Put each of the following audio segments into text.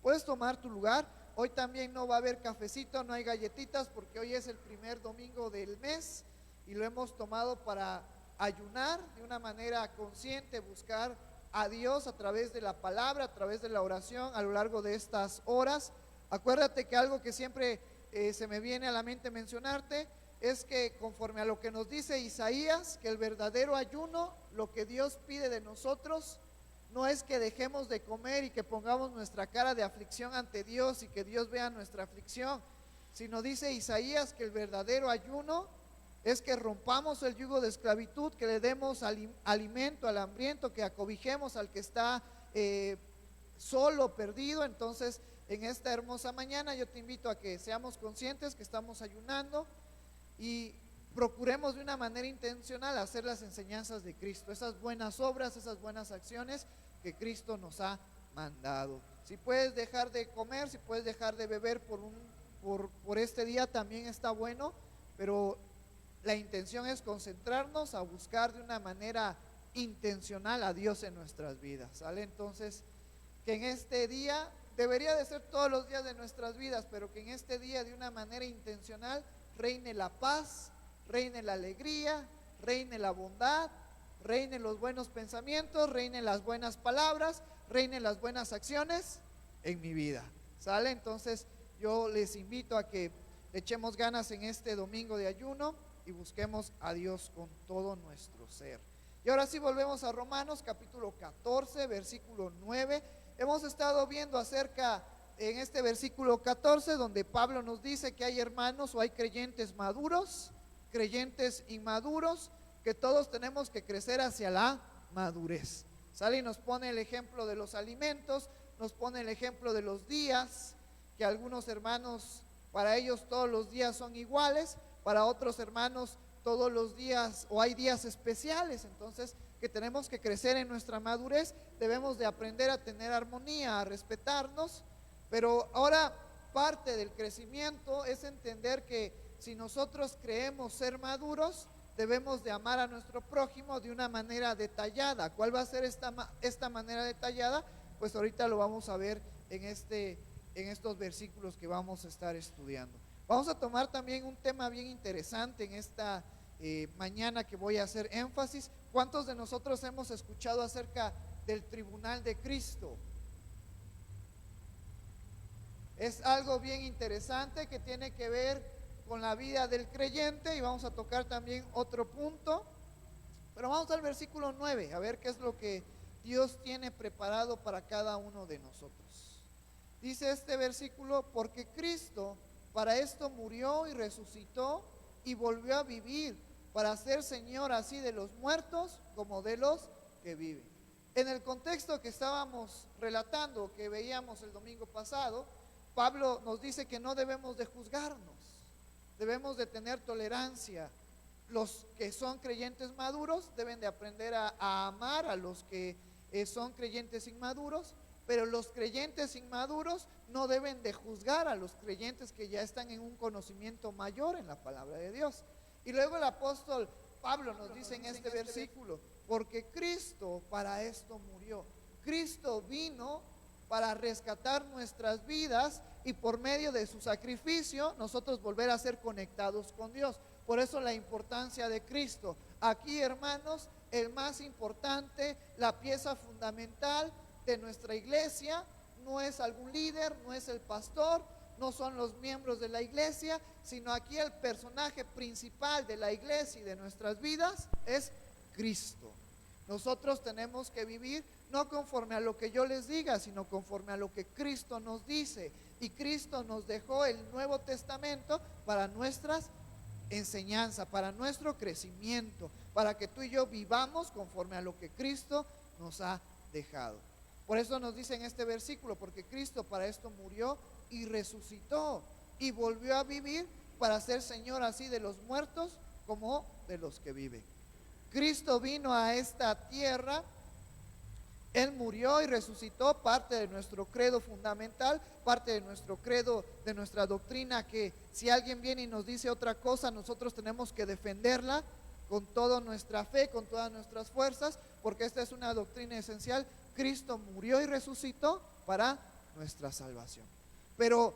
Puedes tomar tu lugar. Hoy también no va a haber cafecito, no hay galletitas, porque hoy es el primer domingo del mes y lo hemos tomado para ayunar de una manera consciente, buscar a Dios a través de la palabra, a través de la oración a lo largo de estas horas. Acuérdate que algo que siempre se me viene a la mente mencionarte es que conforme a lo que nos dice Isaías, que el verdadero ayuno, lo que Dios pide de nosotros, no es que dejemos de comer y que pongamos nuestra cara de aflicción ante Dios y que Dios vea nuestra aflicción, sino dice Isaías que el verdadero ayuno es que rompamos el yugo de esclavitud, que le demos alimento al hambriento, que acobijemos al que está solo, perdido. Entonces, en esta hermosa mañana yo te invito a que seamos conscientes que estamos ayunando y procuremos de una manera intencional hacer las enseñanzas de Cristo, esas buenas obras, esas buenas acciones que Cristo nos ha mandado. Si puedes dejar de comer, si puedes dejar de beber por este día, también está bueno, pero la intención es concentrarnos a buscar de una manera intencional a Dios en nuestras vidas, ¿sale? Entonces, que en este día, debería de ser todos los días de nuestras vidas, pero que en este día de una manera intencional reine la paz, reine la alegría, reine la bondad, reine los buenos pensamientos, reine las buenas palabras, reine las buenas acciones en mi vida, ¿sale? Entonces yo les invito a que le echemos ganas en este domingo de ayuno y busquemos a Dios con todo nuestro ser. Y ahora sí volvemos a Romanos capítulo 14, versículo 9. Hemos estado viendo acerca en este versículo 14 donde Pablo nos dice que hay hermanos o hay creyentes maduros, creyentes inmaduros, que todos tenemos que crecer hacia la madurez. Sale y nos pone el ejemplo de los alimentos, nos pone el ejemplo de los días, que algunos hermanos, para ellos todos los días son iguales, para otros hermanos todos los días o hay días especiales. Entonces, que tenemos que crecer en nuestra madurez, debemos de aprender a tener armonía, a respetarnos, pero ahora parte del crecimiento es entender que si nosotros creemos ser maduros, debemos de amar a nuestro prójimo de una manera detallada. ¿Cuál va a ser esta manera detallada? Pues ahorita lo vamos a ver en estos versículos que vamos a estar estudiando. Vamos a tomar también un tema bien interesante en esta mañana que voy a hacer énfasis. ¿Cuántos de nosotros hemos escuchado acerca del tribunal de Cristo? Es algo bien interesante que tiene que ver con la vida del creyente y vamos a tocar también otro punto. Pero vamos al versículo 9, a ver qué es lo que Dios tiene preparado para cada uno de nosotros. Dice este versículo: porque Cristo para esto murió y resucitó y volvió a vivir, para ser Señor así de los muertos como de los que viven. En el contexto que estábamos relatando, que veíamos el domingo pasado, Pablo nos dice que no debemos de juzgarnos, debemos de tener tolerancia. Los que son creyentes maduros deben de aprender a amar a los que son creyentes inmaduros, pero los creyentes inmaduros no deben de juzgar a los creyentes que ya están en un conocimiento mayor en la palabra de Dios. Y luego el apóstol Pablo nos dice en este versículo: porque Cristo para esto murió. Cristo vino para rescatar nuestras vidas y por medio de su sacrificio nosotros volver a ser conectados con Dios. Por eso la importancia de Cristo. Aquí, hermanos, el más importante, la pieza fundamental de nuestra iglesia no es algún líder, no es el pastor, no son los miembros de la iglesia, sino aquí el personaje principal de la iglesia y de nuestras vidas es Cristo. Nosotros tenemos que vivir no conforme a lo que yo les diga, sino conforme a lo que Cristo nos dice. Y Cristo nos dejó el Nuevo Testamento para nuestras enseñanzas, para nuestro crecimiento, para que tú y yo vivamos conforme a lo que Cristo nos ha dejado. Por eso nos dice en este versículo: porque Cristo para esto murió y resucitó y volvió a vivir, para ser Señor así de los muertos como de los que viven. Cristo vino a esta tierra, Él murió y resucitó, parte de nuestro credo fundamental, parte de nuestro credo, de nuestra doctrina, que si alguien viene y nos dice otra cosa, nosotros tenemos que defenderla con toda nuestra fe, con todas nuestras fuerzas, porque esta es una doctrina esencial. Cristo murió y resucitó para nuestra salvación. Pero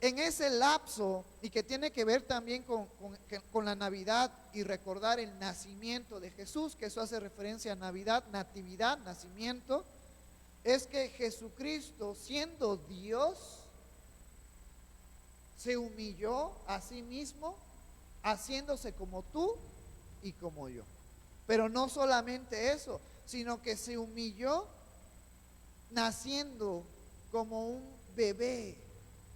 en ese lapso, y que tiene que ver también con la Navidad y recordar el nacimiento de Jesús, que eso hace referencia a Navidad, natividad, nacimiento, es que Jesucristo, siendo Dios, se humilló a sí mismo, haciéndose como tú y como yo. Pero no solamente eso, sino que se humilló naciendo como un bebé,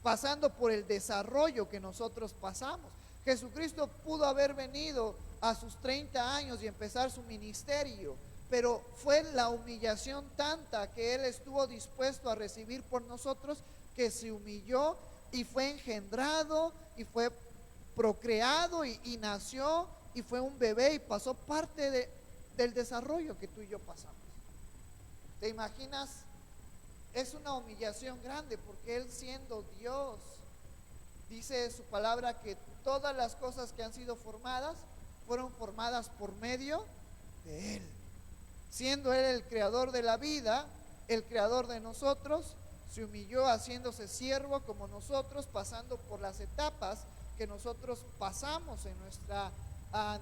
pasando por el desarrollo que nosotros pasamos. Jesucristo pudo haber venido a sus 30 años y empezar su ministerio, pero fue la humillación tanta que Él estuvo dispuesto a recibir por nosotros, que se humilló y fue engendrado y fue procreado y nació y fue un bebé y pasó parte del desarrollo que tú y yo pasamos. ¿Te imaginas? Es una humillación grande, porque Él, siendo Dios, dice su palabra que todas las cosas que han sido formadas fueron formadas por medio de Él. Siendo Él el creador de la vida, el creador de nosotros, se humilló haciéndose siervo como nosotros, pasando por las etapas que nosotros pasamos en nuestra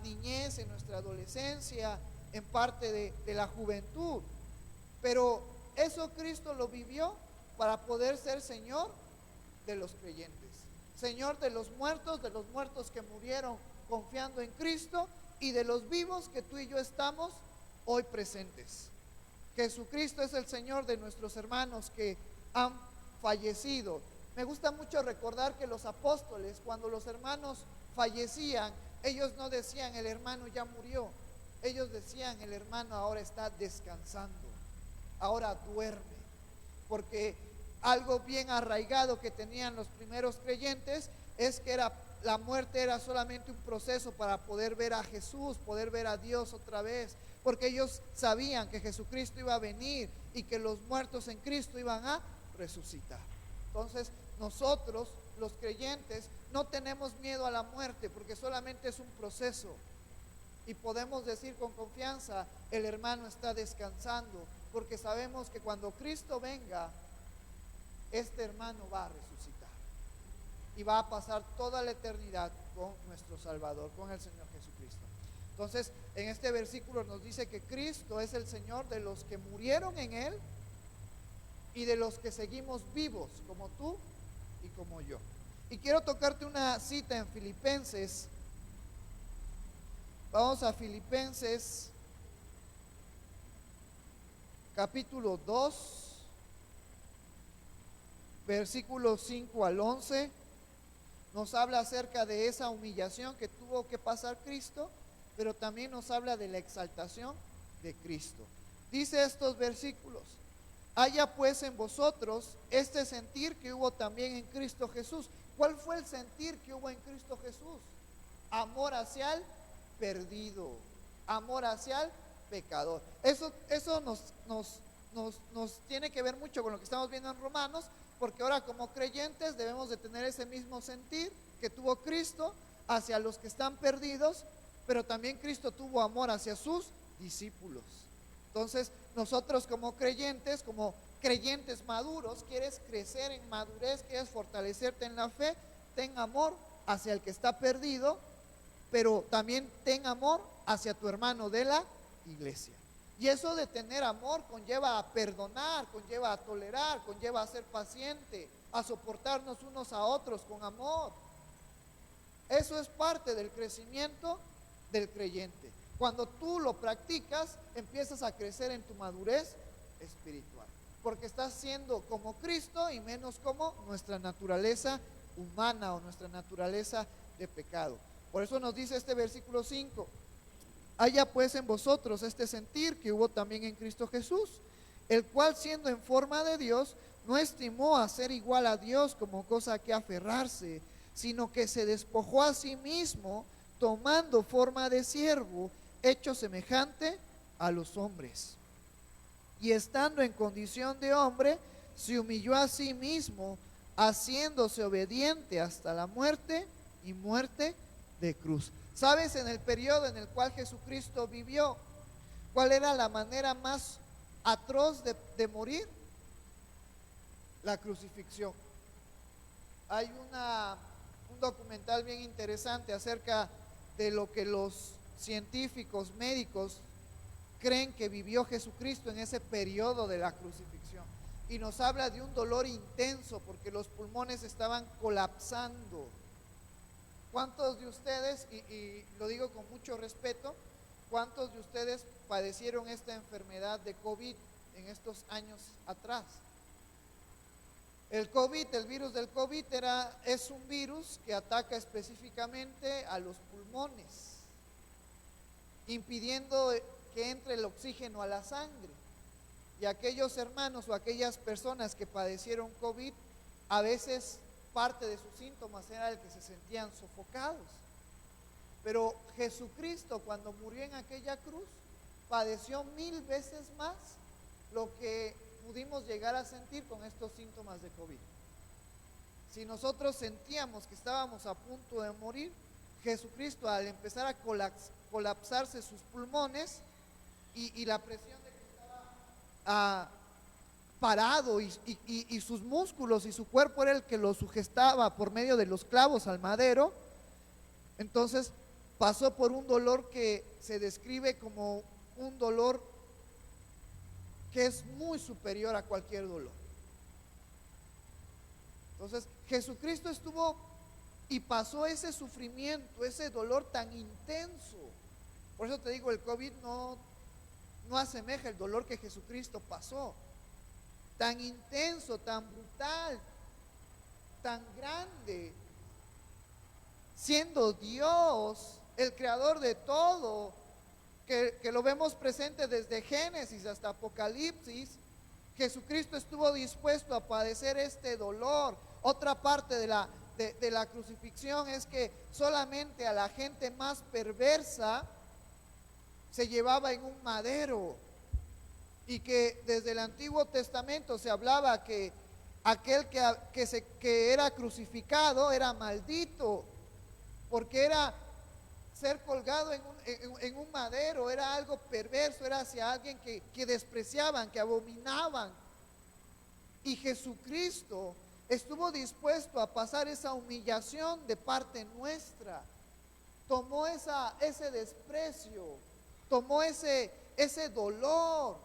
niñez, en nuestra adolescencia, en parte de la juventud. Pero eso Cristo lo vivió para poder ser Señor de los creyentes, Señor de los muertos que murieron confiando en Cristo, y de los vivos que tú y yo estamos hoy presentes. Jesucristo es el Señor de nuestros hermanos que han fallecido. Me gusta mucho recordar que los apóstoles, cuando los hermanos fallecían, ellos no decían el hermano ya murió, ellos decían el hermano ahora está descansando, ahora duerme, porque algo bien arraigado que tenían los primeros creyentes es que la muerte era solamente un proceso para poder ver a Jesús, poder ver a Dios otra vez, porque ellos sabían que Jesucristo iba a venir y que los muertos en Cristo iban a resucitar. Entonces nosotros, los creyentes, no tenemos miedo a la muerte, porque solamente es un proceso, y podemos decir con confianza, el hermano está descansando, porque sabemos que cuando Cristo venga, este hermano va a resucitar y va a pasar toda la eternidad con nuestro Salvador, con el Señor Jesucristo. Entonces, en este versículo nos dice que Cristo es el Señor de los que murieron en Él y de los que seguimos vivos, como tú y como yo. Y quiero tocarte una cita en Filipenses. Vamos a Filipenses capítulo 2, versículos 5 al 11. Nos habla acerca de esa humillación que tuvo que pasar Cristo, pero también nos habla de la exaltación de Cristo. Dice estos versículos: haya pues en vosotros este sentir que hubo también en Cristo Jesús. ¿Cuál fue el sentir que hubo en Cristo Jesús? Amor hacia el perdido, amor hacia el pecador. Eso nos tiene que ver mucho con lo que estamos viendo en Romanos, porque ahora como creyentes debemos de tener ese mismo sentir que tuvo Cristo hacia los que están perdidos, pero también Cristo tuvo amor hacia sus discípulos. Entonces nosotros como creyentes maduros, quieres crecer en madurez, quieres fortalecerte en la fe, ten amor hacia el que está perdido, pero también ten amor hacia tu hermano de la iglesia. Y eso de tener amor conlleva a perdonar, conlleva a tolerar, conlleva a ser paciente, a soportarnos unos a otros con amor. Eso es parte del crecimiento del creyente. Cuando tú lo practicas, empiezas a crecer en tu madurez espiritual, porque estás siendo como Cristo y menos como nuestra naturaleza humana o nuestra naturaleza de pecado. Por eso nos dice este versículo 5: haya pues en vosotros este sentir que hubo también en Cristo Jesús, el cual, siendo en forma de Dios, no estimó a ser igual a Dios como cosa a que aferrarse, sino que se despojó a sí mismo, tomando forma de siervo, hecho semejante a los hombres. Y estando en condición de hombre, se humilló a sí mismo, haciéndose obediente hasta la muerte, y muerte de cruz. ¿Sabes en el periodo en el cual Jesucristo vivió, cuál era la manera más atroz de morir? la crucifixión. Hay un documental bien interesante acerca de lo que los científicos médicos creen que vivió Jesucristo en ese periodo de la crucifixión. Y nos habla de un dolor intenso porque los pulmones estaban colapsando. ¿Cuántos de ustedes, y lo digo con mucho respeto, cuántos de ustedes padecieron esta enfermedad de COVID en estos años atrás? El COVID, el virus del COVID es un virus que ataca específicamente a los pulmones, impidiendo que entre el oxígeno a la sangre. Y aquellos hermanos o aquellas personas que padecieron COVID, a veces parte de sus síntomas era el que se sentían sofocados. Pero Jesucristo, cuando murió en aquella cruz, padeció 1000 veces más lo que pudimos llegar a sentir con estos síntomas de COVID. Si nosotros sentíamos que estábamos a punto de morir, Jesucristo, al empezar a colapsarse sus pulmones y la presión de que estaba parado y sus músculos y su cuerpo era el que lo sujetaba por medio de los clavos al madero, entonces pasó por un dolor que se describe como un dolor que es muy superior a cualquier dolor. Entonces Jesucristo estuvo y pasó ese sufrimiento, ese dolor tan intenso. Por eso te digo, el COVID no asemeja el dolor que Jesucristo pasó, tan intenso, tan brutal, tan grande, siendo Dios, el creador de todo, que lo vemos presente desde Génesis hasta Apocalipsis. Jesucristo estuvo dispuesto a padecer este dolor. Otra parte de la crucifixión es que solamente a la gente más perversa se llevaba en un madero, y que desde el Antiguo Testamento se hablaba que aquel que era crucificado era maldito, porque era ser colgado en un madero, era algo perverso, era hacia alguien que despreciaban, que abominaban. Y Jesucristo estuvo dispuesto a pasar esa humillación de parte nuestra. Tomó ese desprecio, tomó ese dolor.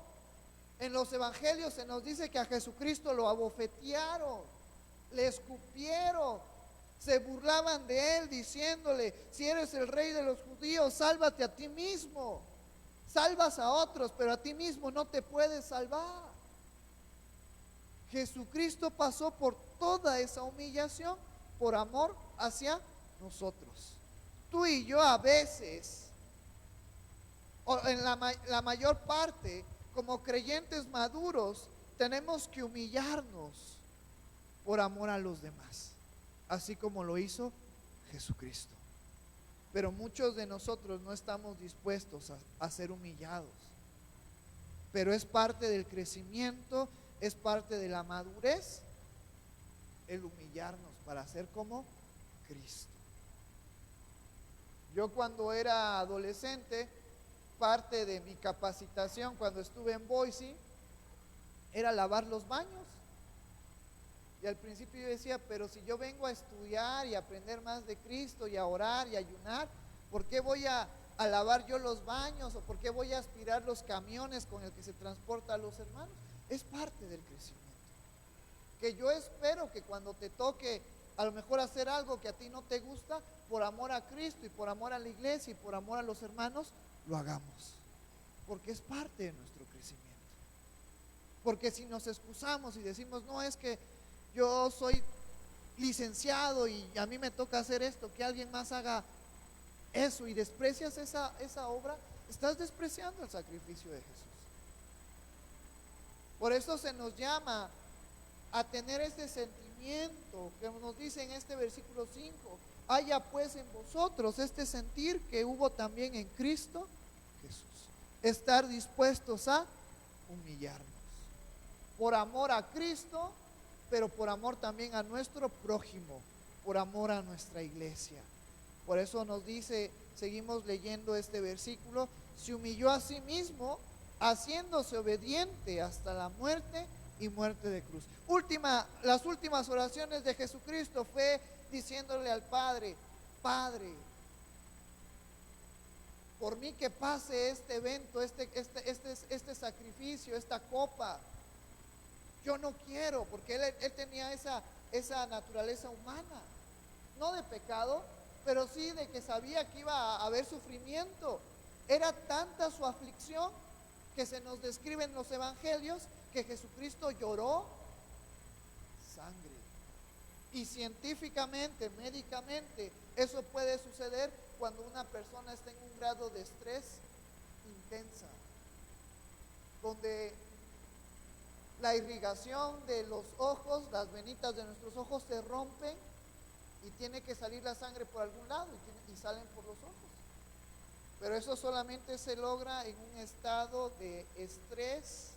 En los evangelios se nos dice que a Jesucristo lo abofetearon, le escupieron, se burlaban de él diciéndole: si eres el rey de los judíos, sálvate a ti mismo. Salvas a otros, pero a ti mismo no te puedes salvar. Jesucristo pasó por toda esa humillación por amor hacia nosotros. Tú y yo a veces, o en la mayor parte, como creyentes maduros, tenemos que humillarnos por amor a los demás, así como lo hizo Jesucristo. Pero muchos de nosotros no estamos dispuestos a ser humillados. Pero es parte del crecimiento, es parte de la madurez, el humillarnos para ser como Cristo. Yo cuando era adolescente, parte de mi capacitación cuando estuve en Boise era lavar los baños. Y al principio yo decía: pero si yo vengo a estudiar y a aprender más de Cristo y a orar y a ayunar, ¿por qué voy a lavar yo los baños? ¿O por qué voy a aspirar los camiones con el que se transporta a los hermanos? Es parte del crecimiento. Que yo espero que cuando te toque a lo mejor hacer algo que a ti no te gusta, por amor a Cristo y por amor a la iglesia y por amor a los hermanos, lo hagamos. Porque es parte de nuestro crecimiento. Porque si nos excusamos y decimos: no, es que yo soy licenciado y a mí me toca hacer esto, que alguien más haga eso, y desprecias esa obra, estás despreciando el sacrificio de Jesús. Por eso se nos llama a tener este sentimiento que nos dice en este versículo 5: haya pues en vosotros este sentir que hubo también en Cristo Jesús. Estar dispuestos a humillarnos por amor a Cristo, pero por amor también a nuestro prójimo, por amor a nuestra iglesia. Por eso nos dice, seguimos leyendo este versículo: se humilló a sí mismo, haciéndose obediente hasta la muerte y muerte de cruz. Las últimas oraciones de Jesucristo fue diciéndole al Padre: Padre, por mí que pase este evento, este sacrificio, esta copa. Yo no quiero, porque él tenía esa naturaleza humana, no de pecado, pero sí de que sabía que iba a haber sufrimiento. Era tanta su aflicción que se nos describe en los evangelios que Jesucristo lloró sangre. Y científicamente, médicamente, eso puede suceder cuando una persona está en un grado de estrés intensa, donde la irrigación de los ojos, las venitas de nuestros ojos se rompen y tiene que salir la sangre por algún lado y salen por los ojos. Pero eso solamente se logra en un estado de estrés,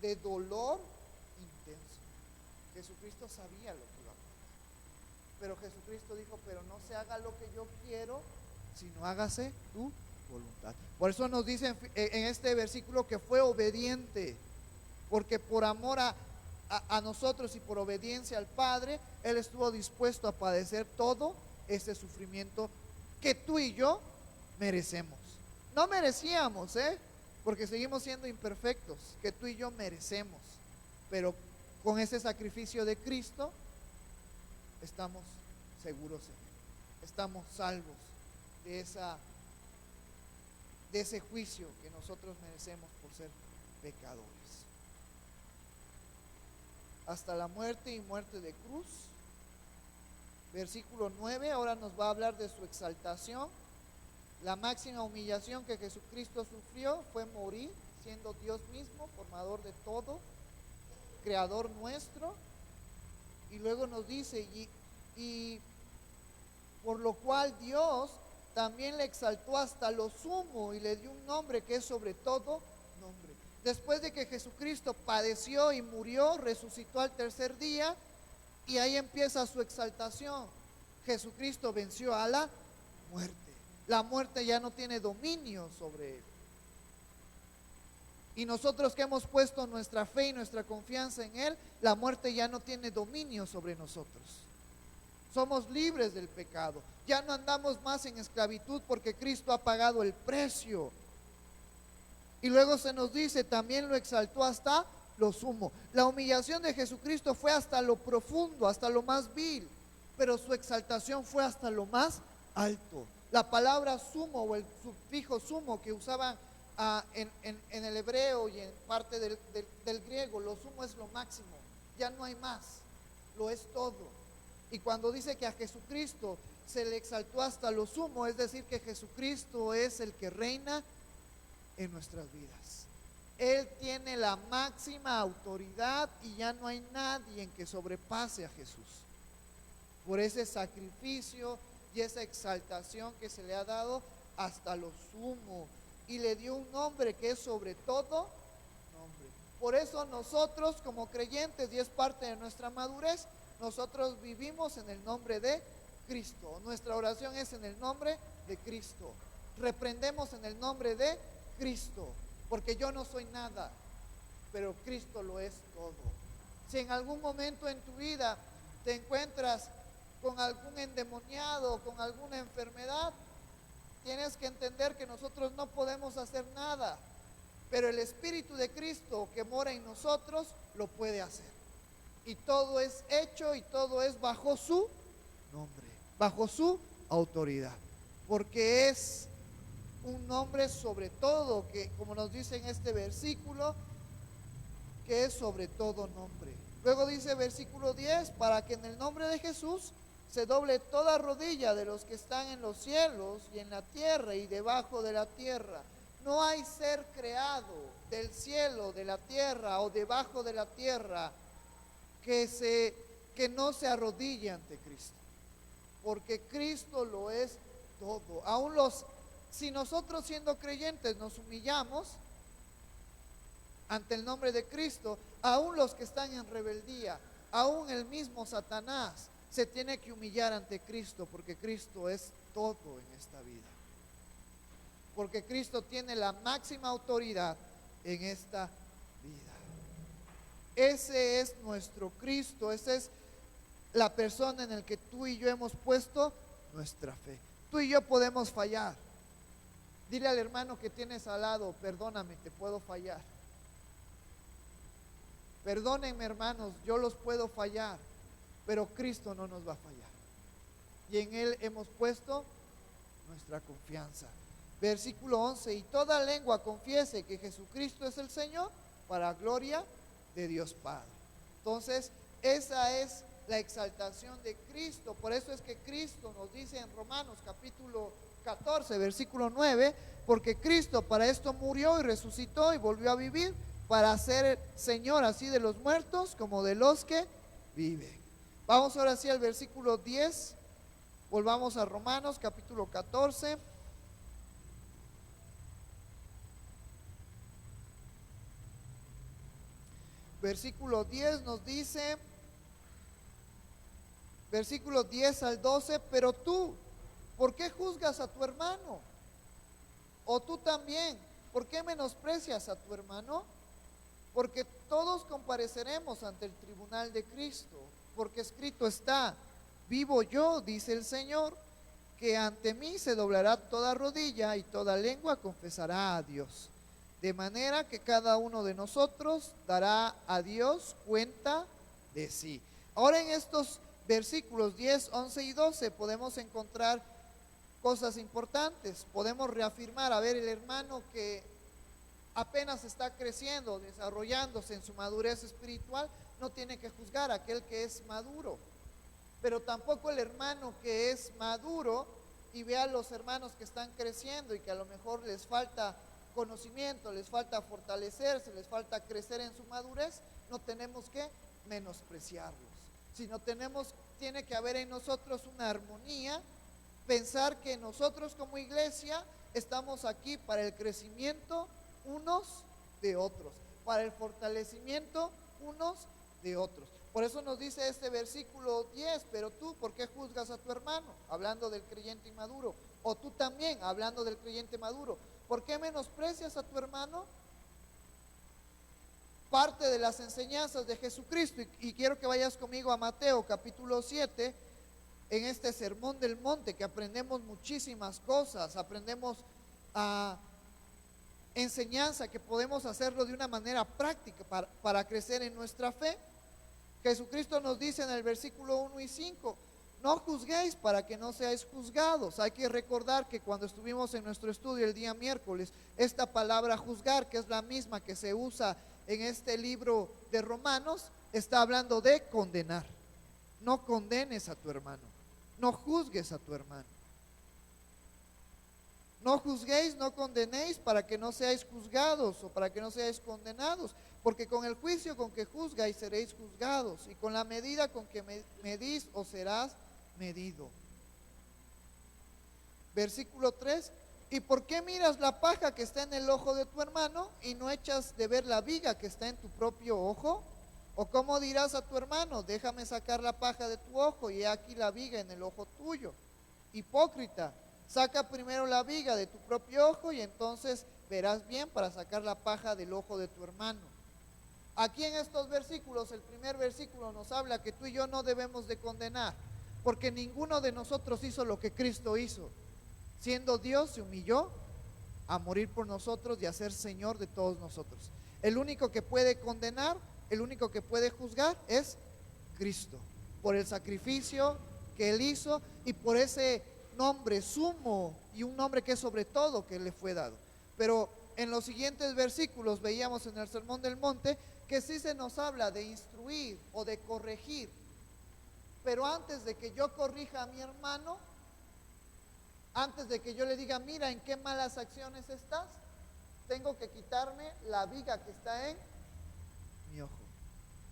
de dolor intenso. Jesucristo sabía lo que iba a pasar, pero Jesucristo dijo: pero no se haga lo que yo quiero, sino hágase tu voluntad. Por eso nos dice en este versículo que fue obediente, porque por amor a nosotros y por obediencia al Padre, Él estuvo dispuesto a padecer todo ese sufrimiento que tú y yo merecemos. No merecíamos, porque seguimos siendo imperfectos, que tú y yo merecemos, pero con ese sacrificio de Cristo estamos seguros en Él, estamos salvos de ese juicio que nosotros merecemos por ser pecadores. Hasta la muerte y muerte de cruz. Versículo 9, ahora nos va a hablar de su exaltación. La máxima humillación que Jesucristo sufrió fue morir, siendo Dios mismo, formador de todo, creador nuestro. Y luego nos dice: y por lo cual Dios también le exaltó hasta lo sumo y le dio un nombre que es sobre todo nombre. Después de que Jesucristo padeció y murió, resucitó al tercer día, y ahí empieza su exaltación. Jesucristo venció a la muerte. La muerte ya no tiene dominio sobre él. Y nosotros que hemos puesto nuestra fe y nuestra confianza en Él, la muerte ya no tiene dominio sobre nosotros. Somos libres del pecado. Ya no andamos más en esclavitud porque Cristo ha pagado el precio. Y luego se nos dice: también lo exaltó hasta lo sumo. La humillación de Jesucristo fue hasta lo profundo, hasta lo más vil, pero su exaltación fue hasta lo más alto. La palabra sumo o el sufijo sumo que usaban en el hebreo y en parte del griego, lo sumo es lo máximo, ya no hay más, lo es todo. Y cuando dice que a Jesucristo se le exaltó hasta lo sumo, es decir que Jesucristo es el que reina en nuestras vidas. Él tiene la máxima autoridad y ya no hay nadie en que sobrepase a Jesús. Por ese sacrificio y esa exaltación que se le ha dado hasta lo sumo, y le dio un nombre que es sobre todo nombre. Por eso nosotros como creyentes, y es parte de nuestra madurez, nosotros vivimos en el nombre de Cristo. Nuestra oración es en el nombre de Cristo. Reprendemos en el nombre de Cristo, porque yo no soy nada, pero Cristo lo es todo. Si en algún momento en tu vida te encuentras con algún endemoniado, con alguna enfermedad, tienes que entender que nosotros no podemos hacer nada, pero el Espíritu de Cristo que mora en nosotros lo puede hacer. Y todo es hecho y todo es bajo su nombre, bajo su autoridad, porque es un nombre sobre todo, que como nos dice en este versículo, que es sobre todo nombre. Luego dice versículo 10, para que en el nombre de Jesús se doble toda rodilla de los que están en los cielos y en la tierra y debajo de la tierra. No hay ser creado del cielo, de la tierra o debajo de la tierra que no se arrodille ante Cristo, porque Cristo lo es todo. Si nosotros siendo creyentes nos humillamos ante el nombre de Cristo, aún los que están en rebeldía, aún el mismo Satanás se tiene que humillar ante Cristo, porque Cristo es todo en esta vida, porque Cristo tiene la máxima autoridad en esta vida. Ese es nuestro Cristo, esa es la persona en la que tú y yo hemos puesto nuestra fe. Tú y yo podemos fallar. Dile al hermano que tienes al lado, perdóname, te puedo fallar. Perdónenme, hermanos, yo los puedo fallar, pero Cristo no nos va a fallar. Y en Él hemos puesto nuestra confianza. Versículo 11, y toda lengua confiese que Jesucristo es el Señor, para gloria de Dios Padre. Entonces, esa es la exaltación de Cristo. Por eso es que Cristo nos dice en Romanos capítulo 14, versículo 9, porque Cristo para esto murió y resucitó y volvió a vivir, para ser Señor así de los muertos como de los que viven. Vamos ahora sí al versículo 10, volvamos a Romanos capítulo 14. Versículo 10 nos dice, versículo 10 al 12, pero tú, ¿por qué juzgas a tu hermano? O tú también, ¿por qué menosprecias a tu hermano? Porque todos compareceremos ante el tribunal de Cristo, porque escrito está, vivo yo, dice el Señor, que ante mí se doblará toda rodilla y toda lengua confesará a Dios. De manera que cada uno de nosotros dará a Dios cuenta de sí. Ahora en estos versículos 10, 11 y 12 podemos encontrar cosas importantes. Podemos reafirmar, a ver, el hermano que apenas está creciendo, desarrollándose en su madurez espiritual, no tiene que juzgar a aquel que es maduro. Pero tampoco el hermano que es maduro y ve a los hermanos que están creciendo y que a lo mejor les falta conocimiento, les falta fortalecerse, les falta crecer en su madurez, no tenemos que menospreciarlos, sino tiene que haber en nosotros una armonía, pensar que nosotros como iglesia estamos aquí para el crecimiento unos de otros, para el fortalecimiento unos de otros. Por eso nos dice este versículo 10, pero tú, ¿por qué juzgas a tu hermano? Hablando del creyente inmaduro. O tú también, hablando del creyente maduro, ¿por qué menosprecias a tu hermano? Parte de las enseñanzas de Jesucristo, y quiero que vayas conmigo a Mateo capítulo 7, en este sermón del monte, que aprendemos muchísimas cosas, aprendemos enseñanza que podemos hacerlo de una manera práctica para crecer en nuestra fe. Jesucristo nos dice en el versículo 1 y 5, no juzguéis para que no seáis juzgados. Hay que recordar que cuando estuvimos en nuestro estudio el día miércoles, esta palabra juzgar, que es la misma que se usa en este libro de Romanos, está hablando de condenar. No condenes a tu hermano, no juzgues a tu hermano. No juzguéis, no condenéis para que no seáis juzgados o para que no seáis condenados, porque con el juicio con que juzgáis seréis juzgados, y con la medida con que medís os serás medido. Versículo 3, ¿y por qué miras la paja que está en el ojo de tu hermano y no echas de ver la viga que está en tu propio ojo? ¿O cómo dirás a tu hermano, déjame sacar la paja de tu ojo y he aquí la viga en el ojo tuyo? Hipócrita, saca primero la viga de tu propio ojo y entonces verás bien para sacar la paja del ojo de tu hermano. Aquí en estos versículos, el primer versículo nos habla que tú y yo no debemos de condenar, porque ninguno de nosotros hizo lo que Cristo hizo. Siendo Dios, se humilló a morir por nosotros y a ser Señor de todos nosotros. El único que puede condenar, el único que puede juzgar es Cristo, por el sacrificio que Él hizo y por ese nombre sumo y un nombre que es sobre todo que le fue dado. Pero en los siguientes versículos veíamos en el Sermón del Monte que sí se nos habla de instruir o de corregir. Pero antes de que yo corrija a mi hermano, antes de que yo le diga, mira en qué malas acciones estás, tengo que quitarme la viga que está en mi ojo.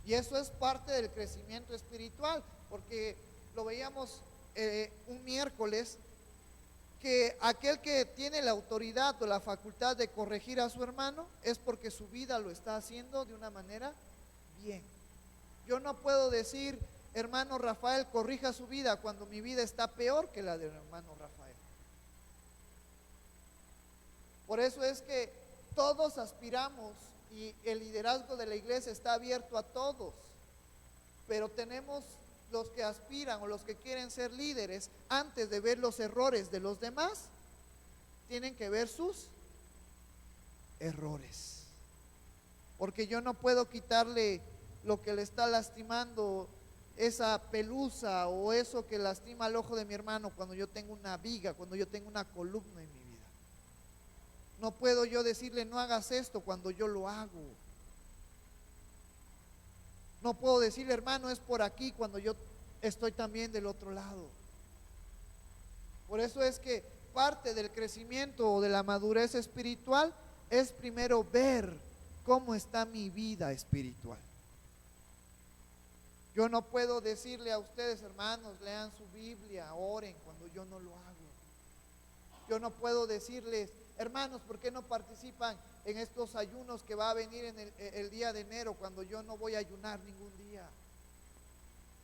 Y eso es parte del crecimiento espiritual, porque lo veíamos un miércoles, que aquel que tiene la autoridad o la facultad de corregir a su hermano es porque su vida lo está haciendo de una manera bien. Yo no puedo decir, hermano Rafael, corrija su vida cuando mi vida está peor que la del hermano Rafael. Por eso es que todos aspiramos y el liderazgo de la iglesia está abierto a todos, pero tenemos los que aspiran o los que quieren ser líderes, antes de ver los errores de los demás, tienen que ver sus errores, porque yo no puedo quitarle lo que le está lastimando, esa pelusa o eso que lastima el ojo de mi hermano, cuando yo tengo una viga, cuando yo tengo una columna en mi vida. No puedo yo decirle no hagas esto cuando yo lo hago. No puedo decirle hermano es por aquí cuando yo estoy también del otro lado. Por eso es que parte del crecimiento o de la madurez espiritual es primero ver cómo está mi vida espiritual. Yo no puedo decirle a ustedes, hermanos, lean su Biblia, oren cuando yo no lo hago. Yo no puedo decirles, hermanos, ¿por qué no participan en estos ayunos que va a venir en el día de enero cuando yo no voy a ayunar ningún día?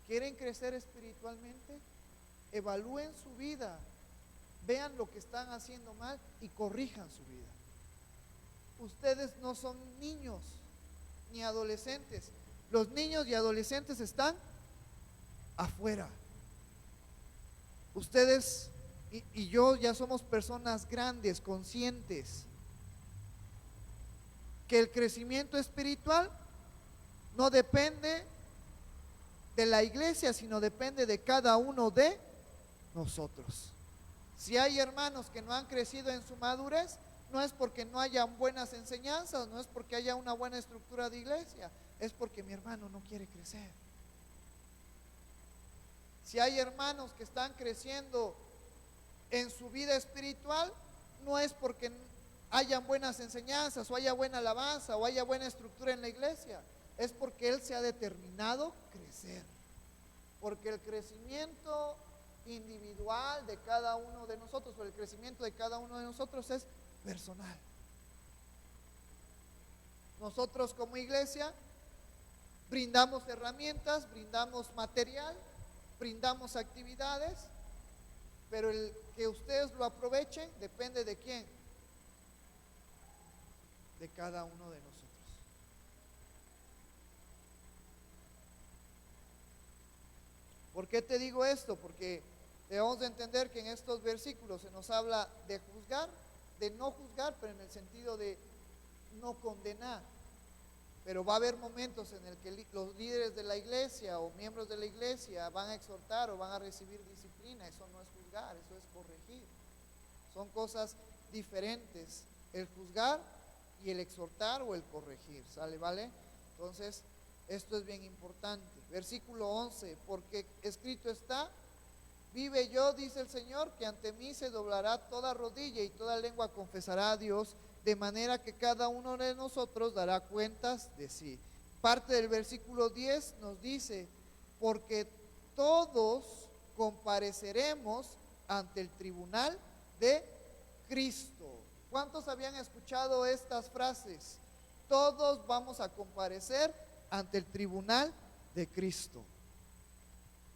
¿Quieren crecer espiritualmente? Evalúen su vida, vean lo que están haciendo mal y corrijan su vida. Ustedes no son niños ni adolescentes. Los niños y adolescentes están afuera. Ustedes y yo ya somos personas grandes, conscientes, que el crecimiento espiritual no depende de la iglesia, sino depende de cada uno de nosotros. Si hay hermanos que no han crecido en su madurez, no es porque no hayan buenas enseñanzas, no es porque haya una buena estructura de iglesia, es porque mi hermano no quiere crecer. Si hay hermanos que están creciendo en su vida espiritual, no es porque hayan buenas enseñanzas o haya buena alabanza o haya buena estructura en la iglesia, es porque él se ha determinado crecer. Porque el crecimiento individual de cada uno de nosotros, o el crecimiento de cada uno de nosotros es personal. Nosotros como iglesia brindamos herramientas, brindamos material, brindamos actividades, pero el que ustedes lo aprovechen depende de quién, de cada uno de nosotros. ¿Por qué te digo esto? Porque debemos de entender que en estos versículos se nos habla de juzgar, de no juzgar, pero en el sentido de no condenar. Pero va a haber momentos en el que los líderes de la iglesia o miembros de la iglesia van a exhortar o van a recibir disciplina. Eso no es juzgar, eso es corregir. Son cosas diferentes, el juzgar y el exhortar o el corregir, ¿sale? ¿Vale? Entonces, esto es bien importante. Versículo 11, porque escrito está, vive yo, dice el Señor, que ante mí se doblará toda rodilla y toda lengua confesará a Dios, de manera que cada uno de nosotros dará cuentas de sí. Parte del versículo 10 nos dice, porque todos compareceremos ante el tribunal de Cristo. ¿Cuántos habían escuchado estas frases? Todos vamos a comparecer ante el tribunal de Cristo.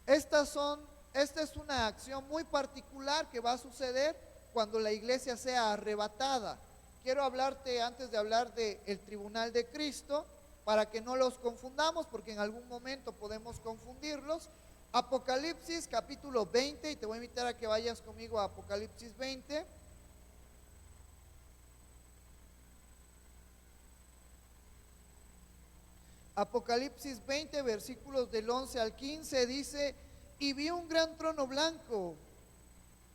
Esta es una acción muy particular que va a suceder cuando la iglesia sea arrebatada. Quiero hablarte, antes de hablar del tribunal de Cristo, para que no los confundamos, porque en algún momento podemos confundirlos. Apocalipsis capítulo 20, y te voy a invitar a que vayas conmigo a Apocalipsis 20. Apocalipsis 20, versículos del 11 al 15, dice, y vi un gran trono blanco,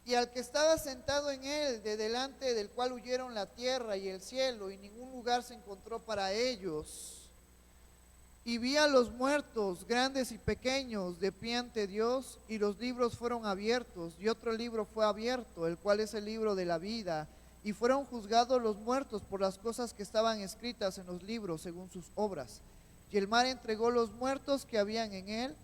y al que estaba sentado en él, de delante del cual huyeron la tierra y el cielo, y ningún lugar se encontró para ellos. Y vi a los muertos, grandes y pequeños, de pie ante Dios, y los libros fueron abiertos, y otro libro fue abierto, el cual es el libro de la vida, y fueron juzgados los muertos por las cosas que estaban escritas en los libros, según sus obras. Y el mar entregó los muertos que habían en él,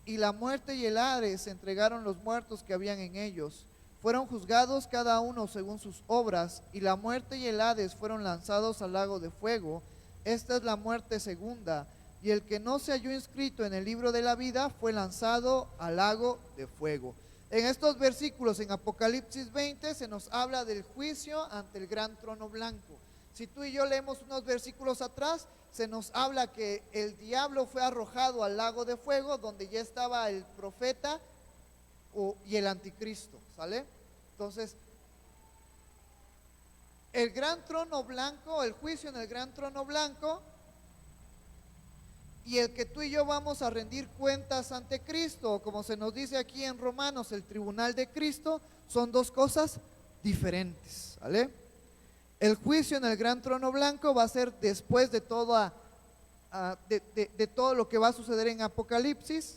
y la muerte y el Hades entregaron los muertos que habían en ellos. Fueron juzgados cada uno según sus obras, y la muerte y el Hades fueron lanzados al lago de fuego. Esta es la muerte segunda, y el que no se halló inscrito en el libro de la vida fue lanzado al lago de fuego. En estos versículos, en Apocalipsis 20, se nos habla del juicio ante el gran trono blanco. Si tú y yo leemos unos versículos atrás, se nos habla que el diablo fue arrojado al lago de fuego, donde ya estaba el profeta y el anticristo, ¿sale? Entonces, el gran trono blanco, el juicio en el gran trono blanco, y el que tú y yo vamos a rendir cuentas ante Cristo, como se nos dice aquí en Romanos, el tribunal de Cristo, son dos cosas diferentes, ¿vale? El juicio en el gran trono blanco va a ser después de todo lo que va a suceder en Apocalipsis,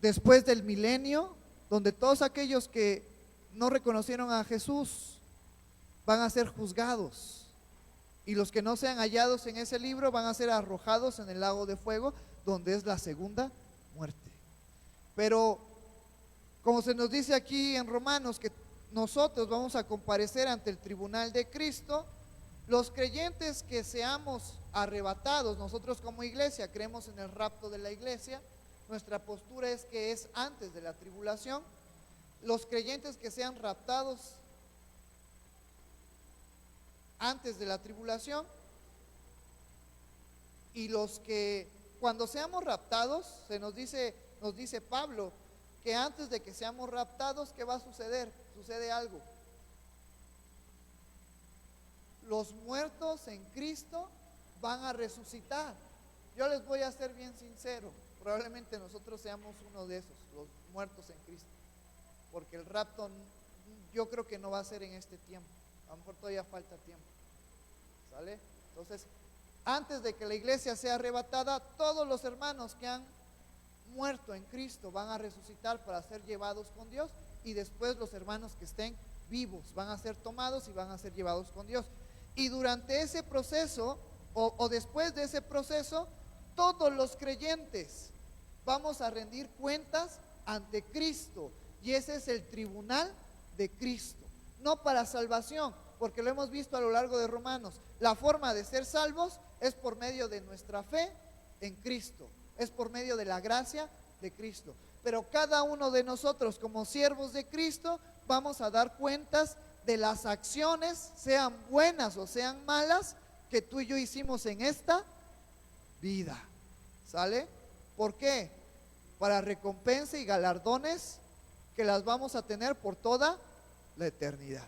después del milenio, donde todos aquellos que no reconocieron a Jesús van a ser juzgados, y los que no sean hallados en ese libro van a ser arrojados en el lago de fuego, donde es la segunda muerte. Pero como se nos dice aquí en Romanos, que nosotros vamos a comparecer ante el tribunal de Cristo, los creyentes que seamos arrebatados, nosotros como iglesia creemos en el rapto de la iglesia, nuestra postura es que es antes de la tribulación. Los creyentes que sean raptados antes de la tribulación, y los que cuando seamos raptados, nos dice Pablo que antes de que seamos raptados, ¿qué va a suceder? Sucede algo. Los muertos en Cristo van a resucitar. Yo les voy a ser bien sincero, probablemente nosotros seamos uno de esos, los muertos en Cristo, porque el rapto yo creo que no va a ser en este tiempo, a lo mejor todavía falta tiempo, ¿sale? Entonces, antes de que la iglesia sea arrebatada, todos los hermanos que han muerto en Cristo van a resucitar para ser llevados con Dios, y después los hermanos que estén vivos van a ser tomados y van a ser llevados con Dios. Y durante ese proceso o después de ese proceso, todos los creyentes vamos a rendir cuentas ante Cristo, y ese es el tribunal de Cristo, no para salvación, porque lo hemos visto a lo largo de Romanos. La forma de ser salvos es por medio de nuestra fe en Cristo, es por medio de la gracia de Cristo. Pero cada uno de nosotros, como siervos de Cristo, vamos a dar cuentas de las acciones, sean buenas o sean malas, que tú y yo hicimos en esta vida, ¿sale? ¿Por qué? Para recompensa y galardones que las vamos a tener por toda la eternidad.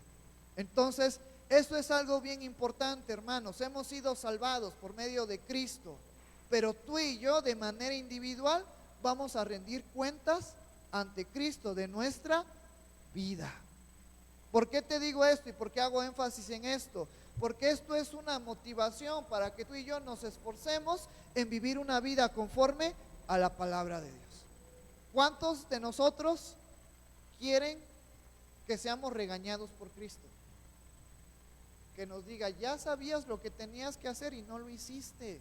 Entonces, eso es algo bien importante, hermanos. Hemos sido salvados por medio de Cristo, pero tú y yo de manera individual vamos a rendir cuentas ante Cristo de nuestra vida. ¿Por qué te digo esto y por qué hago énfasis en esto? Porque esto es una motivación para que tú y yo nos esforcemos en vivir una vida conforme a la palabra de Dios. ¿Cuántos de nosotros quieren que seamos regañados por Cristo? Que nos diga, ya sabías lo que tenías que hacer y no lo hiciste.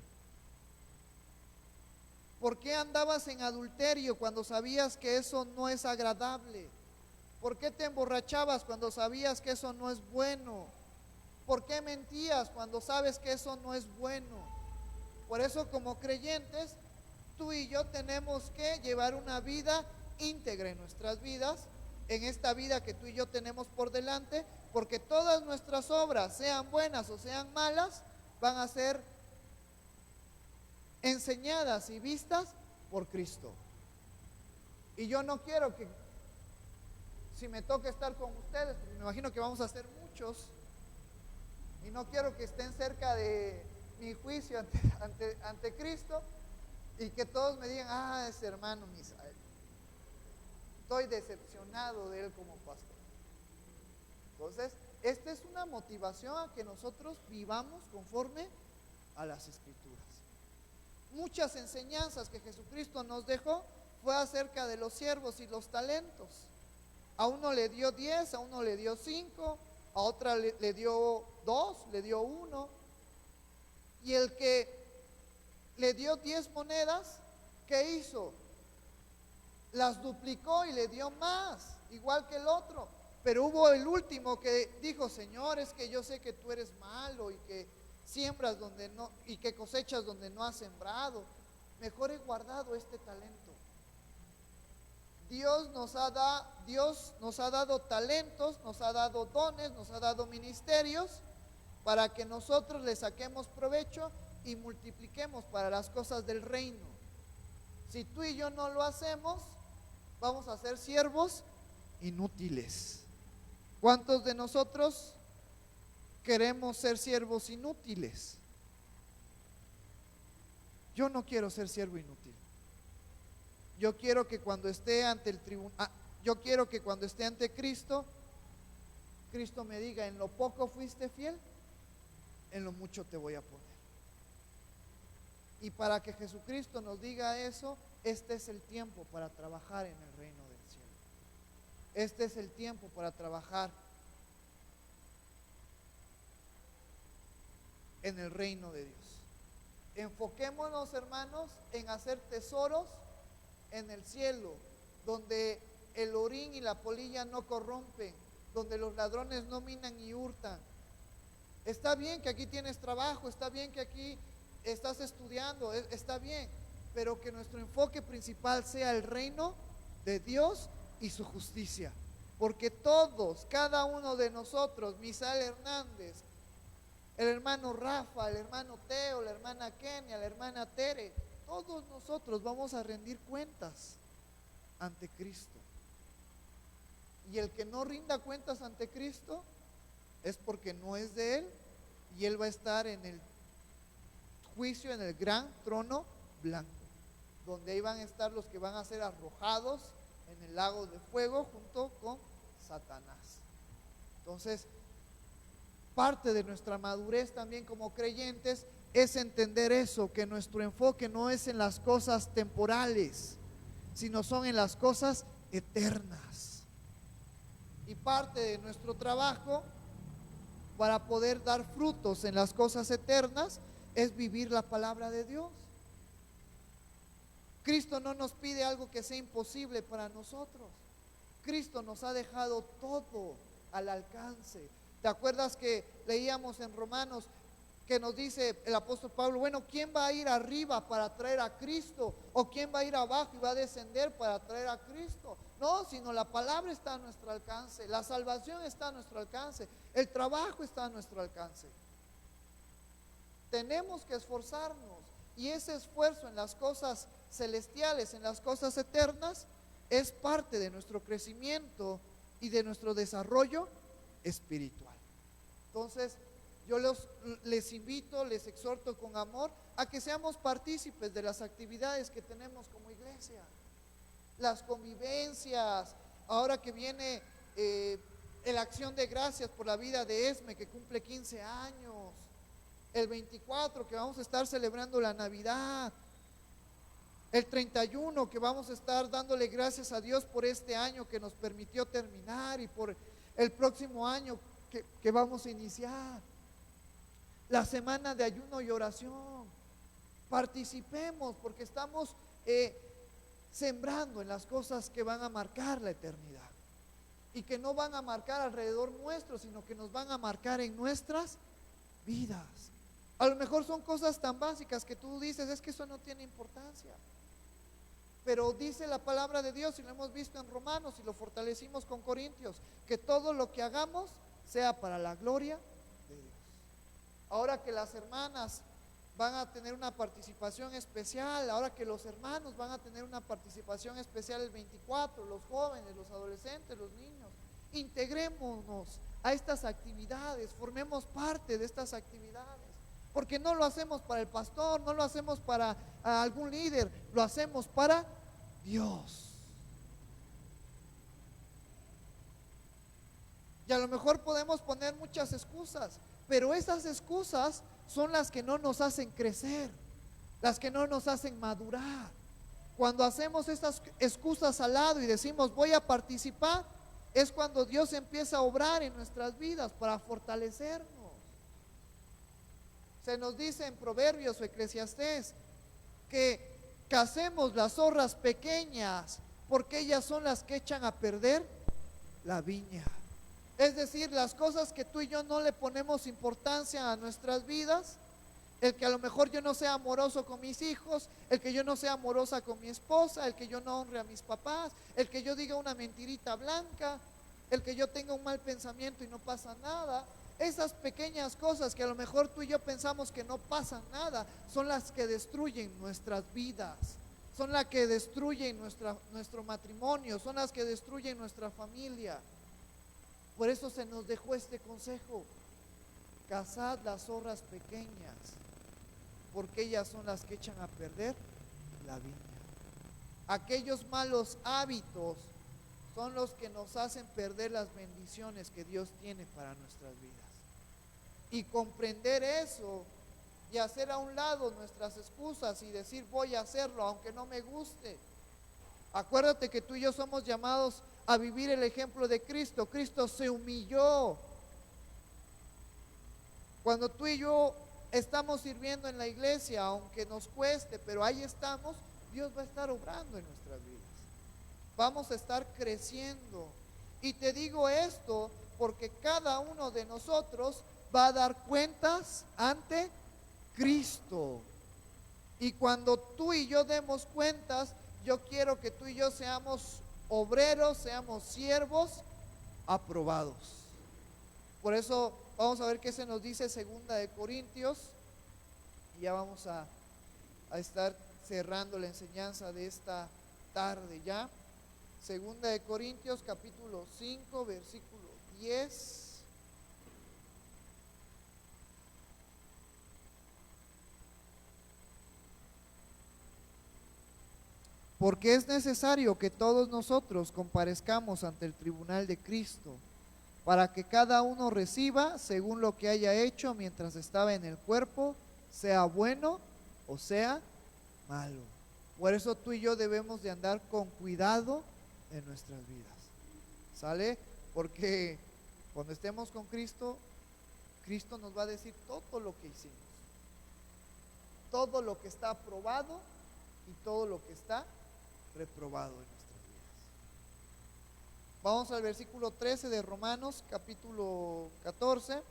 ¿Por qué andabas en adulterio cuando sabías que eso no es agradable? ¿Por qué te emborrachabas cuando sabías que eso no es bueno? ¿Por qué mentías cuando sabes que eso no es bueno? Por eso, como creyentes, tú y yo tenemos que llevar una vida íntegra en nuestras vidas, en esta vida que tú y yo tenemos por delante, porque todas nuestras obras, sean buenas o sean malas, van a ser enseñadas y vistas por Cristo. Y yo no quiero que, si me toca estar con ustedes, porque me imagino que vamos a ser muchos, y no quiero que estén cerca de mi juicio ante Cristo, y que todos me digan, ese hermano Misael, estoy decepcionado de él como pastor. Entonces, esta es una motivación a que nosotros vivamos conforme a las Escrituras. Muchas enseñanzas que Jesucristo nos dejó fue acerca de los siervos y los talentos. A uno le dio 10, a uno le dio 5, a otra le dio 2, le dio 1. Y el que le dio 10 monedas, ¿qué hizo? Las duplicó y le dio más, igual que el otro. Pero hubo el último que dijo, Señor, es que yo sé que tú eres malo y que siembras donde no, y que cosechas donde no has sembrado. Mejor he guardado este talento. Dios nos ha dado talentos, nos ha dado dones, nos ha dado ministerios, para que nosotros le saquemos provecho y multipliquemos para las cosas del reino. Si tú y yo no lo hacemos, vamos a ser siervos inútiles. ¿Cuántos de nosotros queremos ser siervos inútiles? Yo no quiero ser siervo inútil. Yo quiero que cuando esté ante el tribunal, yo quiero que cuando esté ante Cristo, Cristo me diga: en lo poco fuiste fiel, en lo mucho te voy a poner. Y para que Jesucristo nos diga eso, este es el tiempo para trabajar en el reino del cielo. Este es el tiempo para trabajar en el reino de Dios. Enfoquémonos, hermanos, en hacer tesoros en el cielo, donde el orín y la polilla no corrompen, donde los ladrones no minan y hurtan. Está bien que aquí tienes trabajo, está bien que aquí estás estudiando, está bien, pero que nuestro enfoque principal sea el reino de Dios y su justicia. Porque todos, cada uno de nosotros, Misael Hernández, el hermano Rafa, el hermano Teo, la hermana Kenia, la hermana Tere, todos nosotros vamos a rendir cuentas ante Cristo. Y el que no rinda cuentas ante Cristo es porque no es de Él, y Él va a estar en el juicio, en el gran trono blanco, donde ahí van a estar los que van a ser arrojados en el lago de fuego junto con Satanás. Entonces, parte de nuestra madurez también como creyentes es entender eso, que nuestro enfoque no es en las cosas temporales, sino son en las cosas eternas. Y parte de nuestro trabajo para poder dar frutos en las cosas eternas es vivir la palabra de Dios. Cristo no nos pide algo que sea imposible para nosotros. Cristo nos ha dejado todo al alcance. ¿Te acuerdas que leíamos en Romanos que nos dice el apóstol Pablo: bueno, ¿quién va a ir arriba para traer a Cristo? ¿O quién va a ir abajo y va a descender para traer a Cristo? No, sino la palabra está a nuestro alcance, la salvación está a nuestro alcance, el trabajo está a nuestro alcance. Tenemos que esforzarnos, y ese esfuerzo en las cosas celestiales, en las cosas eternas, es parte de nuestro crecimiento y de nuestro desarrollo espiritual. Entonces, yo les invito, les exhorto con amor a que seamos partícipes de las actividades que tenemos como iglesia, las convivencias. Ahora que viene la acción de gracias por la vida de Esme, que cumple 15 años, el 24 que vamos a estar celebrando la Navidad, el 31 que vamos a estar dándole gracias a Dios por este año que nos permitió terminar, y por el próximo año que vamos a iniciar, la semana de ayuno y oración. Participemos, porque estamos sembrando en las cosas que van a marcar la eternidad, y que no van a marcar alrededor nuestro, sino que nos van a marcar en nuestras vidas. A lo mejor son cosas tan básicas que tú dices: es que eso no tiene importancia. Pero dice la palabra de Dios, y lo hemos visto en Romanos y lo fortalecimos con Corintios, que todo lo que hagamos sea para la gloria de Dios. Ahora que las hermanas van a tener una participación especial, ahora que los hermanos van a tener una participación especial el 24, los jóvenes, los adolescentes, los niños, integrémonos a estas actividades, formemos parte de estas actividades, porque no lo hacemos para el pastor, no lo hacemos para algún líder, lo hacemos para Dios. Y a lo mejor podemos poner muchas excusas, pero esas excusas son las que no nos hacen crecer, las que no nos hacen madurar. Cuando hacemos estas excusas al lado y decimos: voy a participar, es cuando Dios empieza a obrar en nuestras vidas para fortalecernos. Se nos dice en Proverbios o Eclesiastés que cacemos las zorras pequeñas, porque ellas son las que echan a perder la viña. Es decir, las cosas que tú y yo no le ponemos importancia a nuestras vidas, el que a lo mejor yo no sea amoroso con mis hijos, el que yo no sea amorosa con mi esposa, el que yo no honre a mis papás, el que yo diga una mentirita blanca, el que yo tenga un mal pensamiento y no pasa nada, Esas pequeñas cosas que a lo mejor tú y yo pensamos que no pasan nada, son las que destruyen nuestras vidas, son las que destruyen nuestro matrimonio, son las que destruyen nuestra familia. Por eso se nos dejó este consejo: cazad las zorras pequeñas, porque ellas son las que echan a perder la viña. Aquellos malos hábitos son los que nos hacen perder las bendiciones que Dios tiene para nuestras vidas. Y comprender eso y hacer a un lado nuestras excusas y decir voy a hacerlo aunque no me guste. Acuérdate que tú y yo somos llamados a vivir el ejemplo de Cristo. Cristo se humilló. Cuando tú y yo estamos sirviendo en la iglesia, aunque nos cueste, pero ahí estamos, Dios va a estar obrando en nuestras vidas. Vamos a estar creciendo. Y te digo esto porque cada uno de nosotros va a dar cuentas ante Cristo. Y cuando tú y yo demos cuentas, yo quiero que tú y yo seamos obreros, seamos siervos aprobados. Por eso vamos a ver qué se nos dice segunda de Corintios. Y ya vamos a estar cerrando la enseñanza de esta tarde ya. Segunda de Corintios capítulo 5 versículo 10. Porque es necesario que todos nosotros comparezcamos ante el tribunal de Cristo, para que cada uno reciba según lo que haya hecho mientras estaba en el cuerpo, sea bueno o sea malo. Por eso tú y yo debemos de andar con cuidado en nuestras vidas. ¿Sale? Porque cuando estemos con Cristo, Cristo nos va a decir todo lo que hicimos, todo lo que está aprobado y todo lo que está reprobado en nuestras vidas. Vamos al versículo 13 de Romanos capítulo 14.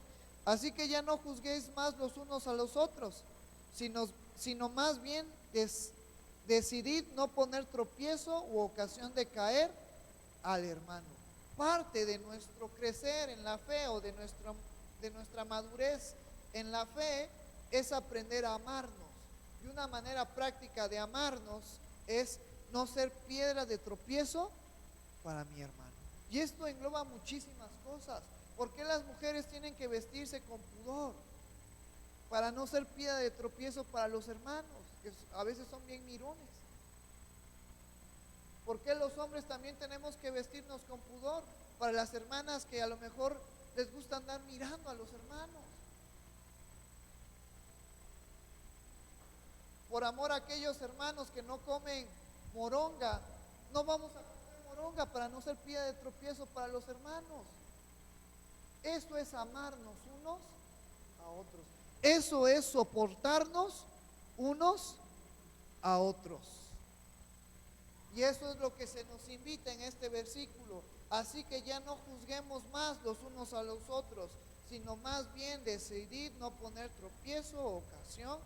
Así que ya no juzguéis más los unos a los otros, sino más bien decidid no poner tropiezo u ocasión de caer al hermano. Parte de nuestro crecer en la fe o de nuestra madurez en la fe es aprender a amarnos. Y una manera práctica de amarnos es no ser piedra de tropiezo para mi hermano. Y esto engloba muchísimas cosas. ¿Por qué las mujeres tienen que vestirse con pudor? Para no ser piedra de tropiezo para los hermanos, que a veces son bien mirones. ¿Por qué los hombres también tenemos que vestirnos con pudor? Para las hermanas que a lo mejor les gusta andar mirando a los hermanos. Por amor a aquellos hermanos que no comen moronga, no vamos a comer moronga para no ser piedra de tropiezo para los hermanos. Eso es amarnos unos a otros. Eso es soportarnos unos a otros. Y eso es lo que se nos invita en este versículo. Así que ya no juzguemos más los unos a los otros, sino más bien decidid no poner tropiezo o ocasión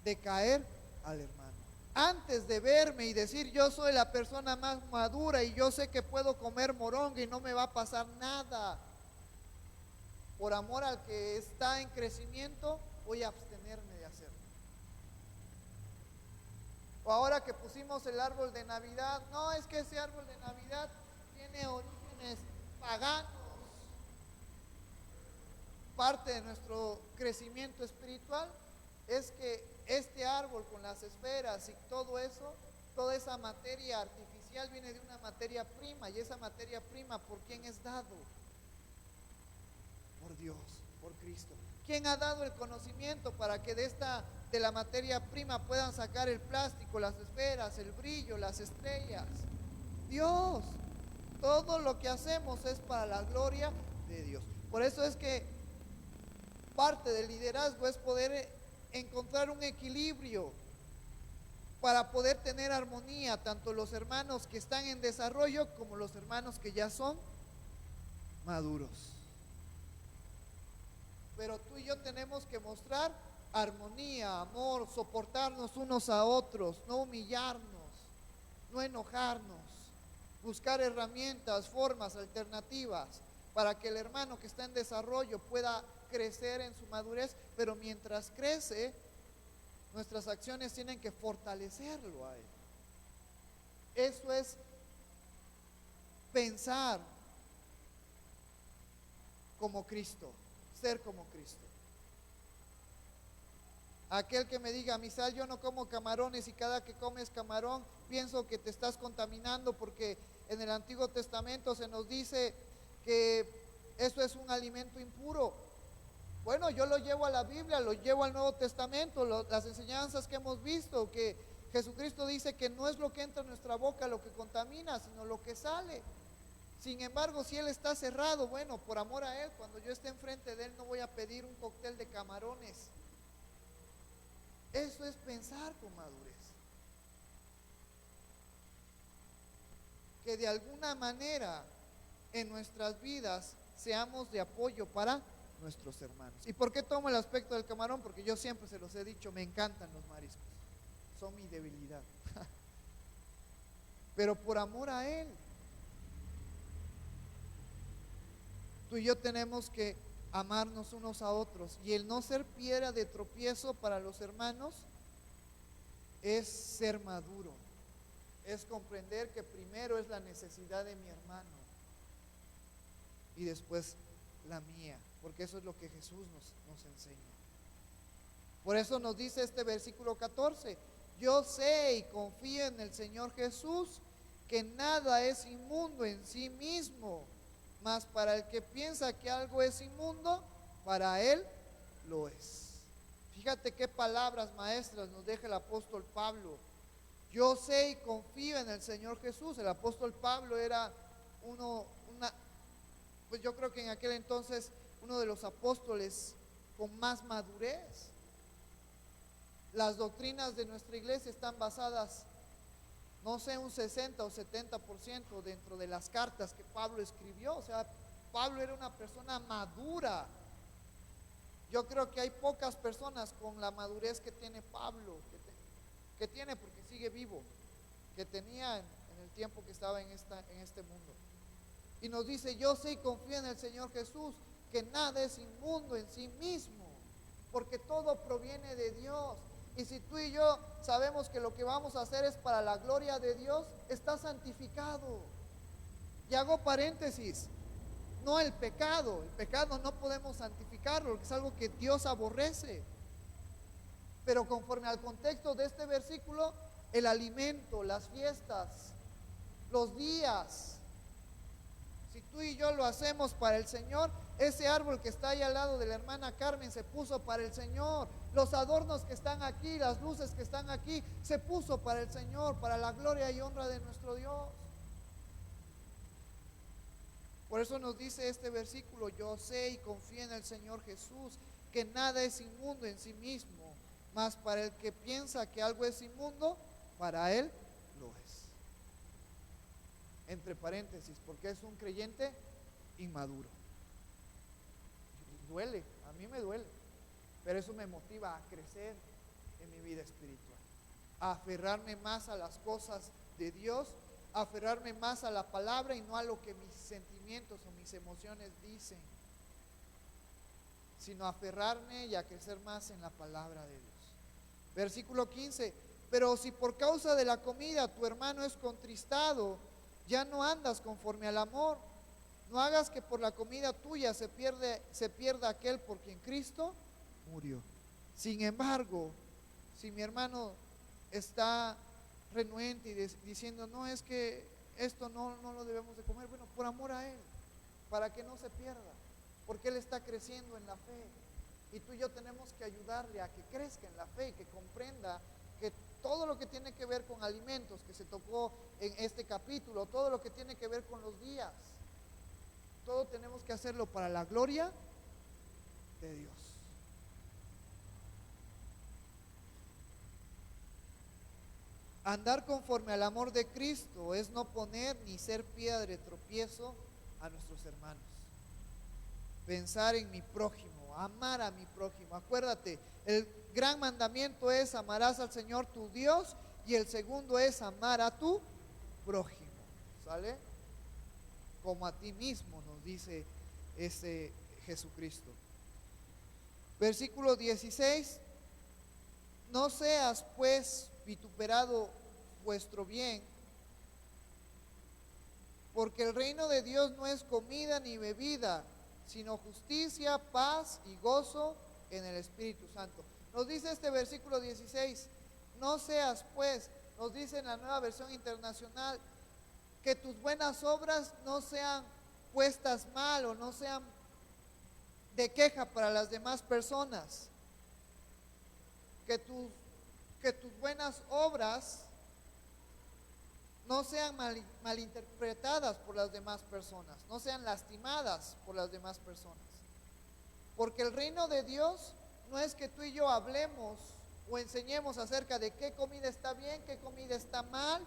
de caer al hermano. Antes de verme y decir yo soy la persona más madura y yo sé que puedo comer moronga y no me va a pasar nada, por amor al que está en crecimiento, voy a abstenerme de hacerlo. O ahora que pusimos el árbol de Navidad, no, es que ese árbol de Navidad tiene orígenes paganos. Parte de nuestro crecimiento espiritual es que este árbol con las esferas y todo eso, toda esa materia artificial viene de una materia prima, y esa materia prima, ¿por quién es dado? Por Dios, por Cristo. ¿Quién ha dado el conocimiento para que de la materia prima puedan sacar el plástico, las esferas, el brillo, las estrellas? Dios. Todo lo que hacemos es para la gloria de Dios. Por eso es que parte del liderazgo es poder encontrar un equilibrio para poder tener armonía, tanto los hermanos que están en desarrollo como los hermanos que ya son maduros. Pero tú y yo tenemos que mostrar armonía, amor, soportarnos unos a otros, no humillarnos, no enojarnos, buscar herramientas, formas, alternativas para que el hermano que está en desarrollo pueda crecer en su madurez, pero mientras crece, nuestras acciones tienen que fortalecerlo a él. Eso es pensar como Cristo, ser como Cristo. Aquel que me diga, Misael, yo no como camarones, y cada que comes camarón pienso que te estás contaminando, porque en el Antiguo Testamento se nos dice que eso es un alimento impuro. Bueno, yo lo llevo a la Biblia, lo llevo al Nuevo Testamento, las enseñanzas que hemos visto, que Jesucristo dice que no es lo que entra en nuestra boca lo que contamina, sino lo que sale. Sin embargo, si Él está cerrado, bueno, por amor a Él, cuando yo esté enfrente de Él no voy a pedir un cóctel de camarones. Eso es pensar con madurez. Que de alguna manera en nuestras vidas seamos de apoyo para nuestros hermanos. ¿Y por qué tomo el aspecto del camarón? Porque yo siempre se los he dicho, me encantan los mariscos, son mi debilidad. Pero por amor a Él, tú y yo tenemos que amarnos unos a otros, y el no ser piedra de tropiezo para los hermanos es ser maduro, es comprender que primero es la necesidad de mi hermano y después la mía, porque eso es lo que Jesús nos enseña. Por eso nos dice este versículo 14: yo sé y confío en el Señor Jesús, que nada es inmundo en sí mismo, mas para el que piensa que algo es inmundo, para él lo es. Fíjate qué palabras maestras nos deja el apóstol Pablo. Yo sé y confío en el Señor Jesús. El apóstol Pablo era pues yo creo que en aquel entonces uno de los apóstoles con más madurez. Las doctrinas de nuestra iglesia están basadas, no sé, un 60 o 70% dentro de las cartas que Pablo escribió. O sea, Pablo era una persona madura. Yo creo que hay pocas personas con la madurez que tiene Pablo, que tiene porque sigue vivo, que tenía en el tiempo que estaba en este mundo. Y nos dice: yo sé y confío en el Señor Jesús, que nada es inmundo en sí mismo, porque todo proviene de Dios. Y si tú y yo sabemos que lo que vamos a hacer es para la gloria de Dios, está santificado. Y hago paréntesis, no el pecado no podemos santificarlo, porque es algo que Dios aborrece. Pero conforme al contexto de este versículo, el alimento, las fiestas, los días, si tú y yo lo hacemos para el Señor, ese árbol que está ahí al lado de la hermana Carmen se puso para el Señor. Los adornos que están aquí, las luces que están aquí, se puso para el Señor, para la gloria y honra de nuestro Dios. Por eso nos dice este versículo: yo sé y confío en el Señor Jesús, que nada es inmundo en sí mismo, mas para el que piensa que algo es inmundo, para él lo es. Entre paréntesis, porque es un creyente inmaduro. Duele, a mí me duele, pero eso me motiva a crecer en mi vida espiritual, a aferrarme más a las cosas de Dios, a aferrarme más a la palabra y no a lo que mis sentimientos o mis emociones dicen, sino a aferrarme y a crecer más en la palabra de Dios. Versículo 15: pero si por causa de la comida tu hermano es contristado, ya no andas conforme al amor. No hagas que por la comida tuya se pierda aquel por quien Cristo murió. Sin embargo, si mi hermano está renuente y diciendo: no, es que esto no lo debemos de comer, bueno, por amor a él, para que no se pierda, porque él está creciendo en la fe, y tú y yo tenemos que ayudarle a que crezca en la fe y que comprenda que todo lo que tiene que ver con alimentos, que se tocó en este capítulo, todo lo que tiene que ver con los días, todo tenemos que hacerlo para la gloria de Dios. Andar conforme al amor de Cristo es no poner ni ser piedra de tropiezo a nuestros hermanos. Pensar en mi prójimo, amar a mi prójimo. Acuérdate, el gran mandamiento es: amarás al Señor tu Dios, y el segundo es amar a tu prójimo. ¿Sale? Como a ti mismo, nos dice ese Jesucristo. Versículo 16: no seas pues vituperado vuestro bien, porque el reino de Dios no es comida ni bebida, sino justicia, paz y gozo en el Espíritu Santo. Nos dice este versículo 16, no seas pues, nos dice en la Nueva Versión Internacional, que tus buenas obras no sean puestas mal o no sean de queja para las demás personas. Que tus buenas obras no sean malinterpretadas por las demás personas, no sean lastimadas por las demás personas. Porque el reino de Dios no es que tú y yo hablemos o enseñemos acerca de qué comida está bien, qué comida está mal,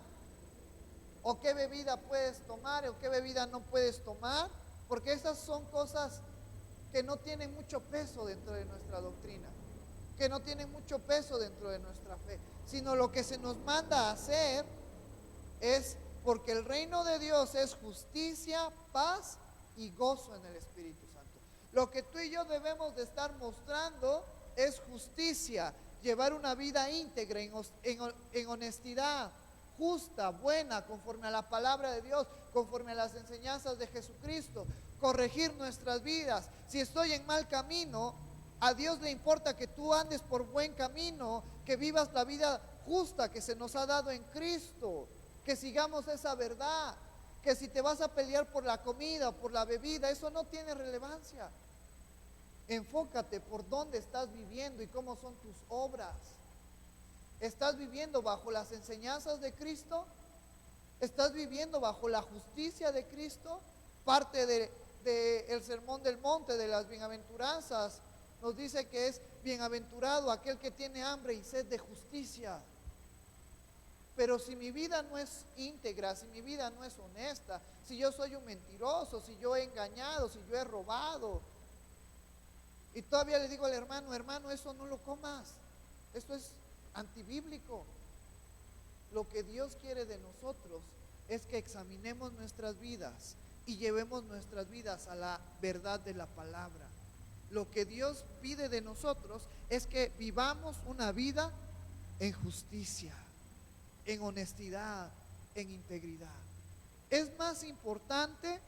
o qué bebida puedes tomar o qué bebida no puedes tomar, porque esas son cosas que no tienen mucho peso dentro de nuestra doctrina, que no tienen mucho peso dentro de nuestra fe, sino lo que se nos manda a hacer es, porque el reino de Dios es justicia, paz y gozo en el Espíritu Santo. Lo que tú y yo debemos de estar mostrando es justicia, llevar una vida íntegra, en honestidad, justa, buena, conforme a la palabra de Dios, conforme a las enseñanzas de Jesucristo, corregir nuestras vidas. Si estoy en mal camino, a Dios le importa que tú andes por buen camino, que vivas la vida justa que se nos ha dado en Cristo, que sigamos esa verdad, que si te vas a pelear por la comida o por la bebida, eso no tiene relevancia. Enfócate por dónde estás viviendo y cómo son tus obras. ¿Estás viviendo bajo las enseñanzas de Cristo? ¿Estás viviendo bajo la justicia de Cristo? Parte del Sermón del Monte, de las bienaventuranzas, nos dice que es bienaventurado aquel que tiene hambre y sed de justicia. Pero si mi vida no es íntegra, si mi vida no es honesta, si yo soy un mentiroso, si yo he engañado, si yo he robado, y todavía le digo al hermano, eso no lo comas, esto es antibíblico. Lo que Dios quiere de nosotros es que examinemos nuestras vidas y llevemos nuestras vidas a la verdad de la palabra. Lo que Dios pide de nosotros es que vivamos una vida en justicia, en honestidad, en integridad. Es más importante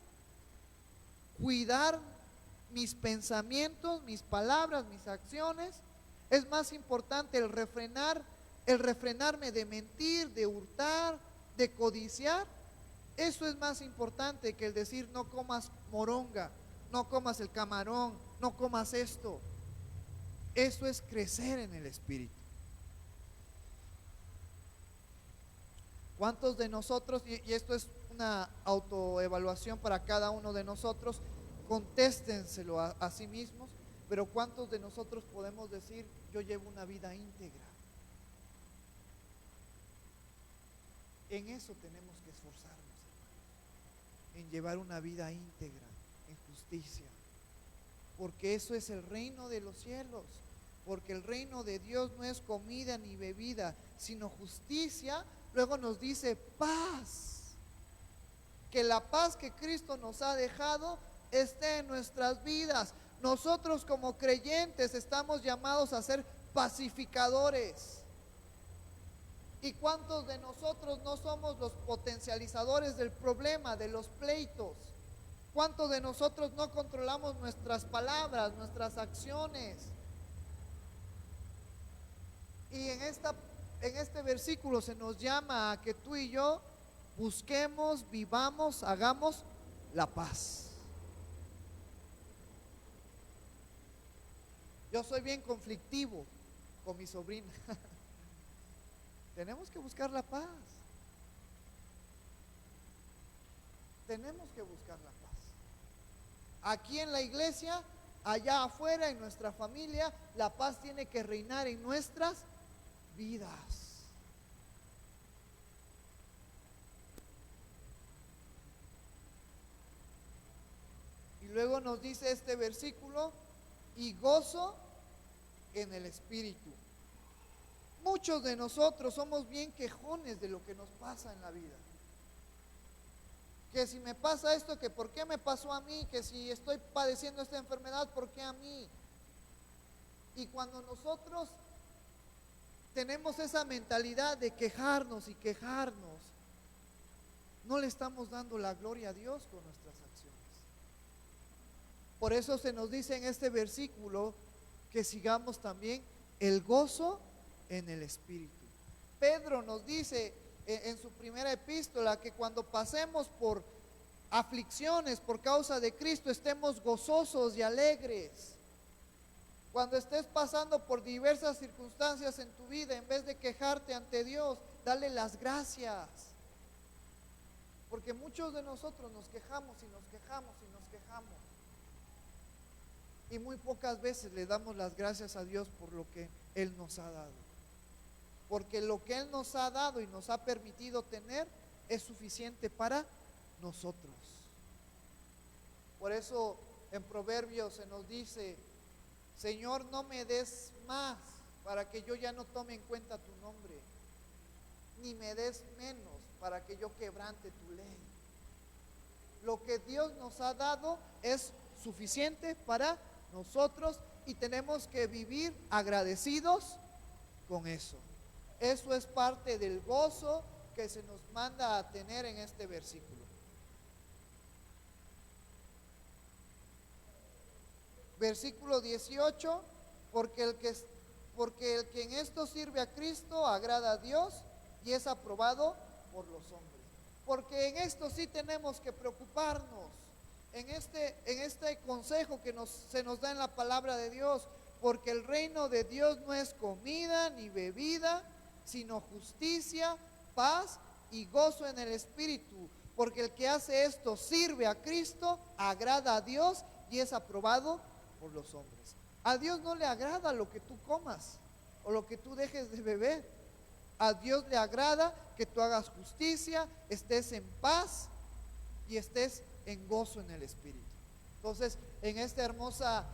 cuidar mis pensamientos, mis palabras, mis acciones. Es más importante el refrenarme de mentir, de hurtar, de codiciar. Eso es más importante que el decir no comas moronga, no comas el camarón, no comas esto. Eso es crecer en el Espíritu. ¿Cuántos de nosotros, y esto es una autoevaluación para cada uno de nosotros, contéstenselo a sí mismos, pero cuántos de nosotros podemos decir, yo llevo una vida íntegra? En eso tenemos que esforzarnos, en llevar una vida íntegra, en justicia, porque eso es el reino de los cielos, porque el reino de Dios no es comida ni bebida, sino justicia. Luego nos dice paz, que la paz que Cristo nos ha dejado esté en nuestras vidas. Nosotros como creyentes estamos llamados a ser pacificadores. ¿Y cuántos de nosotros no somos los potencializadores del problema, de los pleitos? ¿Cuántos de nosotros no controlamos nuestras palabras, nuestras acciones? Y en este versículo se nos llama a que tú y yo busquemos, vivamos, hagamos la paz. Yo soy bien conflictivo con mi sobrina. Tenemos que buscar la paz. Tenemos que buscar la paz. Aquí en la iglesia, allá afuera, en nuestra familia, la paz tiene que reinar en nuestras vidas. Y luego nos dice este versículo, y gozo en el Espíritu. Muchos de nosotros somos bien quejones de lo que nos pasa en la vida. Que si me pasa esto, que por qué me pasó a mí, que si estoy padeciendo esta enfermedad, ¿por qué a mí? Y cuando nosotros tenemos esa mentalidad de quejarnos y quejarnos, no le estamos dando la gloria a Dios con nuestras acciones. Por eso se nos dice en este versículo que sigamos también el gozo en el Espíritu. Pedro nos dice en su primera epístola que cuando pasemos por aflicciones por causa de Cristo, estemos gozosos y alegres. Cuando estés pasando por diversas circunstancias en tu vida, en vez de quejarte ante Dios, dale las gracias. Porque muchos de nosotros nos quejamos y nos quejamos y nos quejamos. Y muy pocas veces le damos las gracias a Dios por lo que Él nos ha dado. Porque lo que Él nos ha dado y nos ha permitido tener es suficiente para nosotros. Por eso en Proverbios se nos dice: Señor, no me des más para que yo ya no tome en cuenta tu nombre, ni me des menos para que yo quebrante tu ley. Lo que Dios nos ha dado es suficiente para nosotros y tenemos que vivir agradecidos con eso. Eso es parte del gozo que se nos manda a tener en este versículo. Versículo 18, porque el que en esto sirve a Cristo agrada a Dios y es aprobado por los hombres. Porque en esto sí tenemos que preocuparnos, en este consejo que se nos da en la palabra de Dios, porque el reino de Dios no es comida ni bebida, sino justicia, paz y gozo en el Espíritu. Porque el que hace esto sirve a Cristo, agrada a Dios y es aprobado por los hombres. A Dios no le agrada lo que tú comas o lo que tú dejes de beber. A Dios le agrada que tú hagas justicia, estés en paz y estés en gozo en el Espíritu. Entonces, en esta hermosa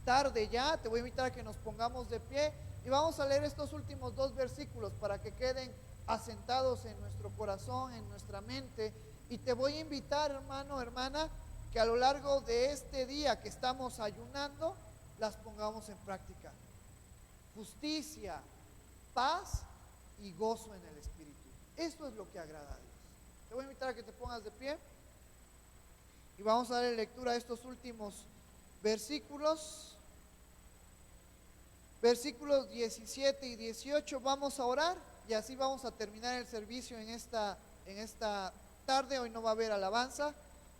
tarde ya, te voy a invitar a que nos pongamos de pie y vamos a leer estos últimos 2 versículos para que queden asentados en nuestro corazón, en nuestra mente. Y te voy a invitar, hermano, hermana, que a lo largo de este día que estamos ayunando, las pongamos en práctica. Justicia, paz y gozo en el Espíritu. Esto es lo que agrada a Dios. Te voy a invitar a que te pongas de pie y vamos a darle lectura a estos últimos versículos. Versículos 17 y 18. Vamos a orar y así vamos a terminar el servicio en esta tarde. Hoy no va a haber alabanza.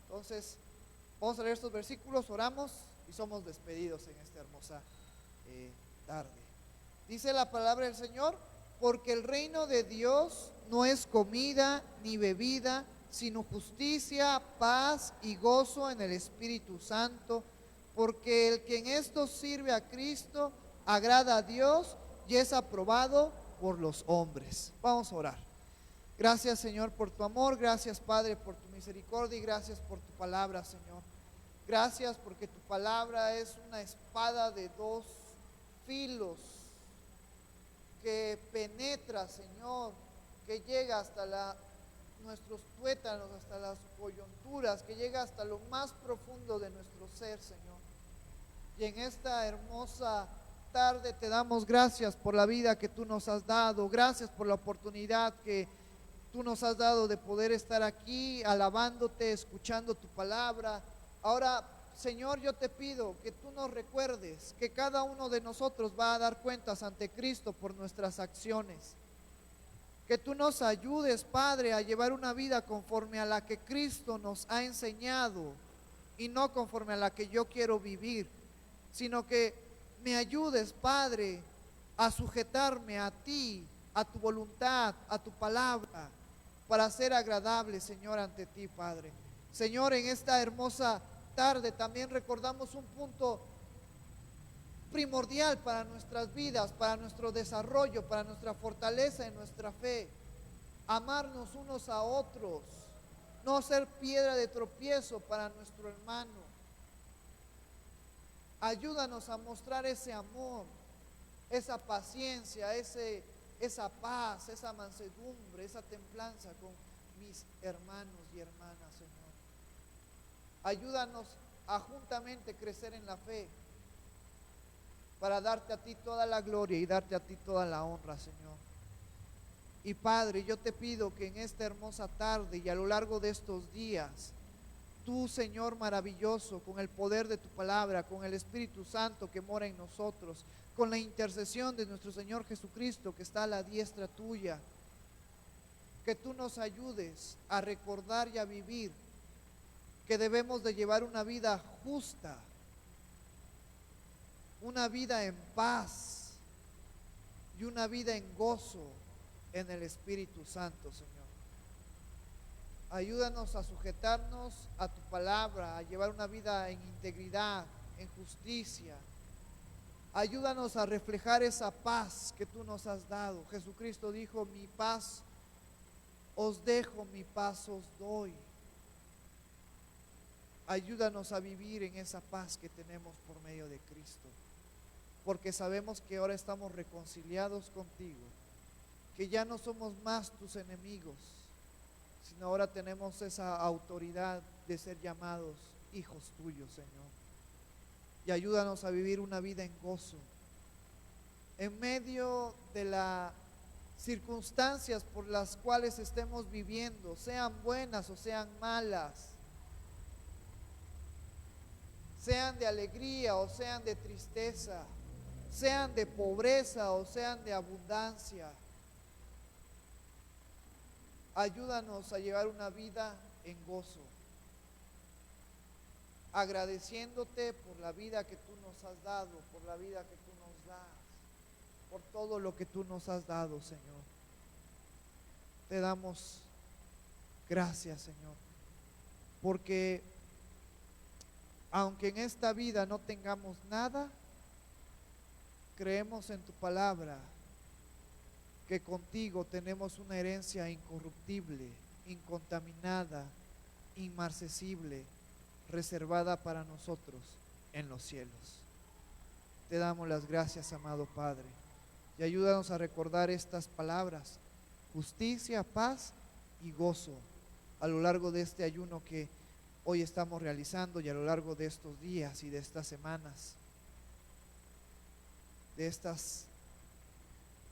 Entonces vamos a leer estos versículos, oramos y somos despedidos en esta hermosa tarde. Dice la palabra del Señor: porque el reino de Dios no es comida ni bebida, sino justicia, paz y gozo en el Espíritu Santo. Porque el que en esto sirve a Cristo agrada a Dios y es aprobado por los hombres. Vamos a orar. Gracias, Señor, por tu amor. Gracias, Padre, por tu misericordia y gracias por tu palabra, Señor. Gracias porque tu palabra es una espada de 2 filos que penetra, Señor, que llega hasta nuestros tuétanos, hasta las coyunturas, que llega hasta lo más profundo de nuestro ser, Señor. Y en esta hermosa tarde te damos gracias por la vida que tú nos has dado. Gracias por la oportunidad que tú nos has dado de poder estar aquí alabándote, escuchando tu palabra. Ahora, Señor, yo te pido que tú nos recuerdes que cada uno de nosotros va a dar cuentas ante Cristo por nuestras acciones. Que tú nos ayudes, Padre, a llevar una vida conforme a la que Cristo nos ha enseñado y no conforme a la que yo quiero vivir, sino que me ayudes, Padre, a sujetarme a ti, a tu voluntad, a tu palabra, para ser agradable, Señor, ante ti, Padre. Señor, en esta hermosa tarde también recordamos un punto primordial para nuestras vidas, para nuestro desarrollo, para nuestra fortaleza en nuestra fe: amarnos unos a otros, no ser piedra de tropiezo para nuestro hermano. Ayúdanos a mostrar ese amor, esa paciencia, esa paz, esa mansedumbre, esa templanza mis hermanos y hermanas, Señor. Ayúdanos a juntamente crecer en la fe para darte a ti toda la gloria y darte a ti toda la honra, Señor. Y Padre, yo te pido que en esta hermosa tarde y a lo largo de estos días, tú, Señor maravilloso, con el poder de tu palabra, con el Espíritu Santo que mora en nosotros, con la intercesión de nuestro Señor Jesucristo que está a la diestra tuya, que tú nos ayudes a recordar y a vivir que debemos de llevar una vida justa, una vida en paz y una vida en gozo en el Espíritu Santo, Señor. Ayúdanos a sujetarnos a tu palabra, a llevar una vida en integridad, en justicia. Ayúdanos a reflejar esa paz que tú nos has dado. Jesucristo dijo: mi paz os dejo, mi paz os doy. Ayúdanos a vivir en esa paz que tenemos por medio de Cristo, porque sabemos que ahora estamos reconciliados contigo, que ya no somos más tus enemigos, sino ahora tenemos esa autoridad de ser llamados hijos tuyos, Señor. Y ayúdanos a vivir una vida en gozo, en medio de las circunstancias por las cuales estemos viviendo, sean buenas o sean malas, sean de alegría o sean de tristeza, sean de pobreza o sean de abundancia. Ayúdanos a llevar una vida en gozo, agradeciéndote por la vida que tú nos has dado, por la vida que tú nos das, por todo lo que tú nos has dado, Señor. Te damos gracias, Señor, porque aunque en esta vida no tengamos nada, creemos en tu palabra que contigo tenemos una herencia incorruptible, incontaminada, inmarcesible, reservada para nosotros en los cielos. Te damos las gracias, amado Padre, y ayúdanos a recordar estas palabras: justicia, paz y gozo a lo largo de este ayuno que hoy estamos realizando y a lo largo de estos días y de estas semanas, de estas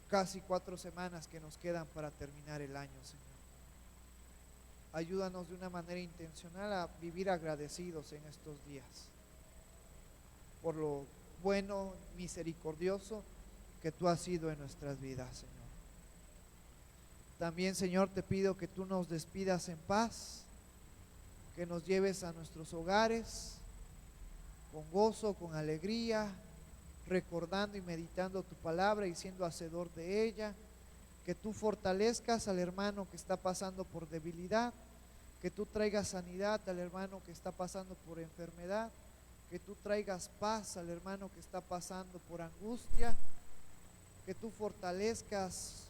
casi 4 semanas que nos quedan para terminar el año, Señor. Ayúdanos de una manera intencional a vivir agradecidos en estos días por lo bueno, misericordioso que tú has sido en nuestras vidas, Señor. También, Señor, te pido que tú nos despidas en paz, que nos lleves a nuestros hogares con gozo, con alegría, recordando y meditando tu palabra y siendo hacedor de ella. Que tú fortalezcas al hermano que está pasando por debilidad, que tú traigas sanidad al hermano que está pasando por enfermedad, que tú traigas paz al hermano que está pasando por angustia, que tú fortalezcas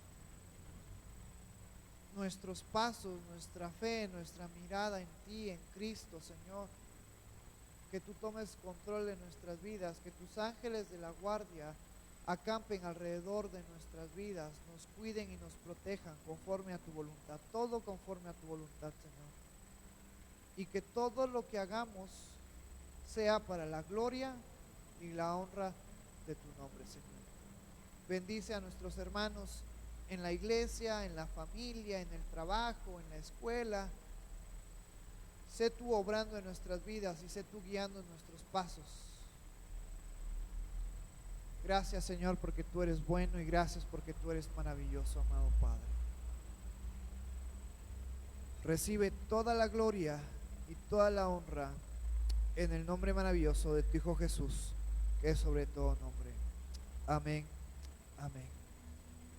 nuestros pasos, nuestra fe, nuestra mirada en ti, en Cristo, Señor. Que tú tomes control de nuestras vidas, que tus ángeles de la guardia acampen alrededor de nuestras vidas, nos cuiden y nos protejan conforme a tu voluntad, todo conforme a tu voluntad, Señor. Y que todo lo que hagamos sea para la gloria y la honra de tu nombre, Señor. Bendice a nuestros hermanos en la iglesia, en la familia, en el trabajo, en la escuela. Sé tú obrando en nuestras vidas y sé tú guiando en nuestros pasos. Gracias, Señor, porque tú eres bueno, y gracias porque tú eres maravilloso, amado Padre. Recibe toda la gloria y toda la honra en el nombre maravilloso de tu Hijo Jesús, que es sobre todo nombre. Amén. Amén.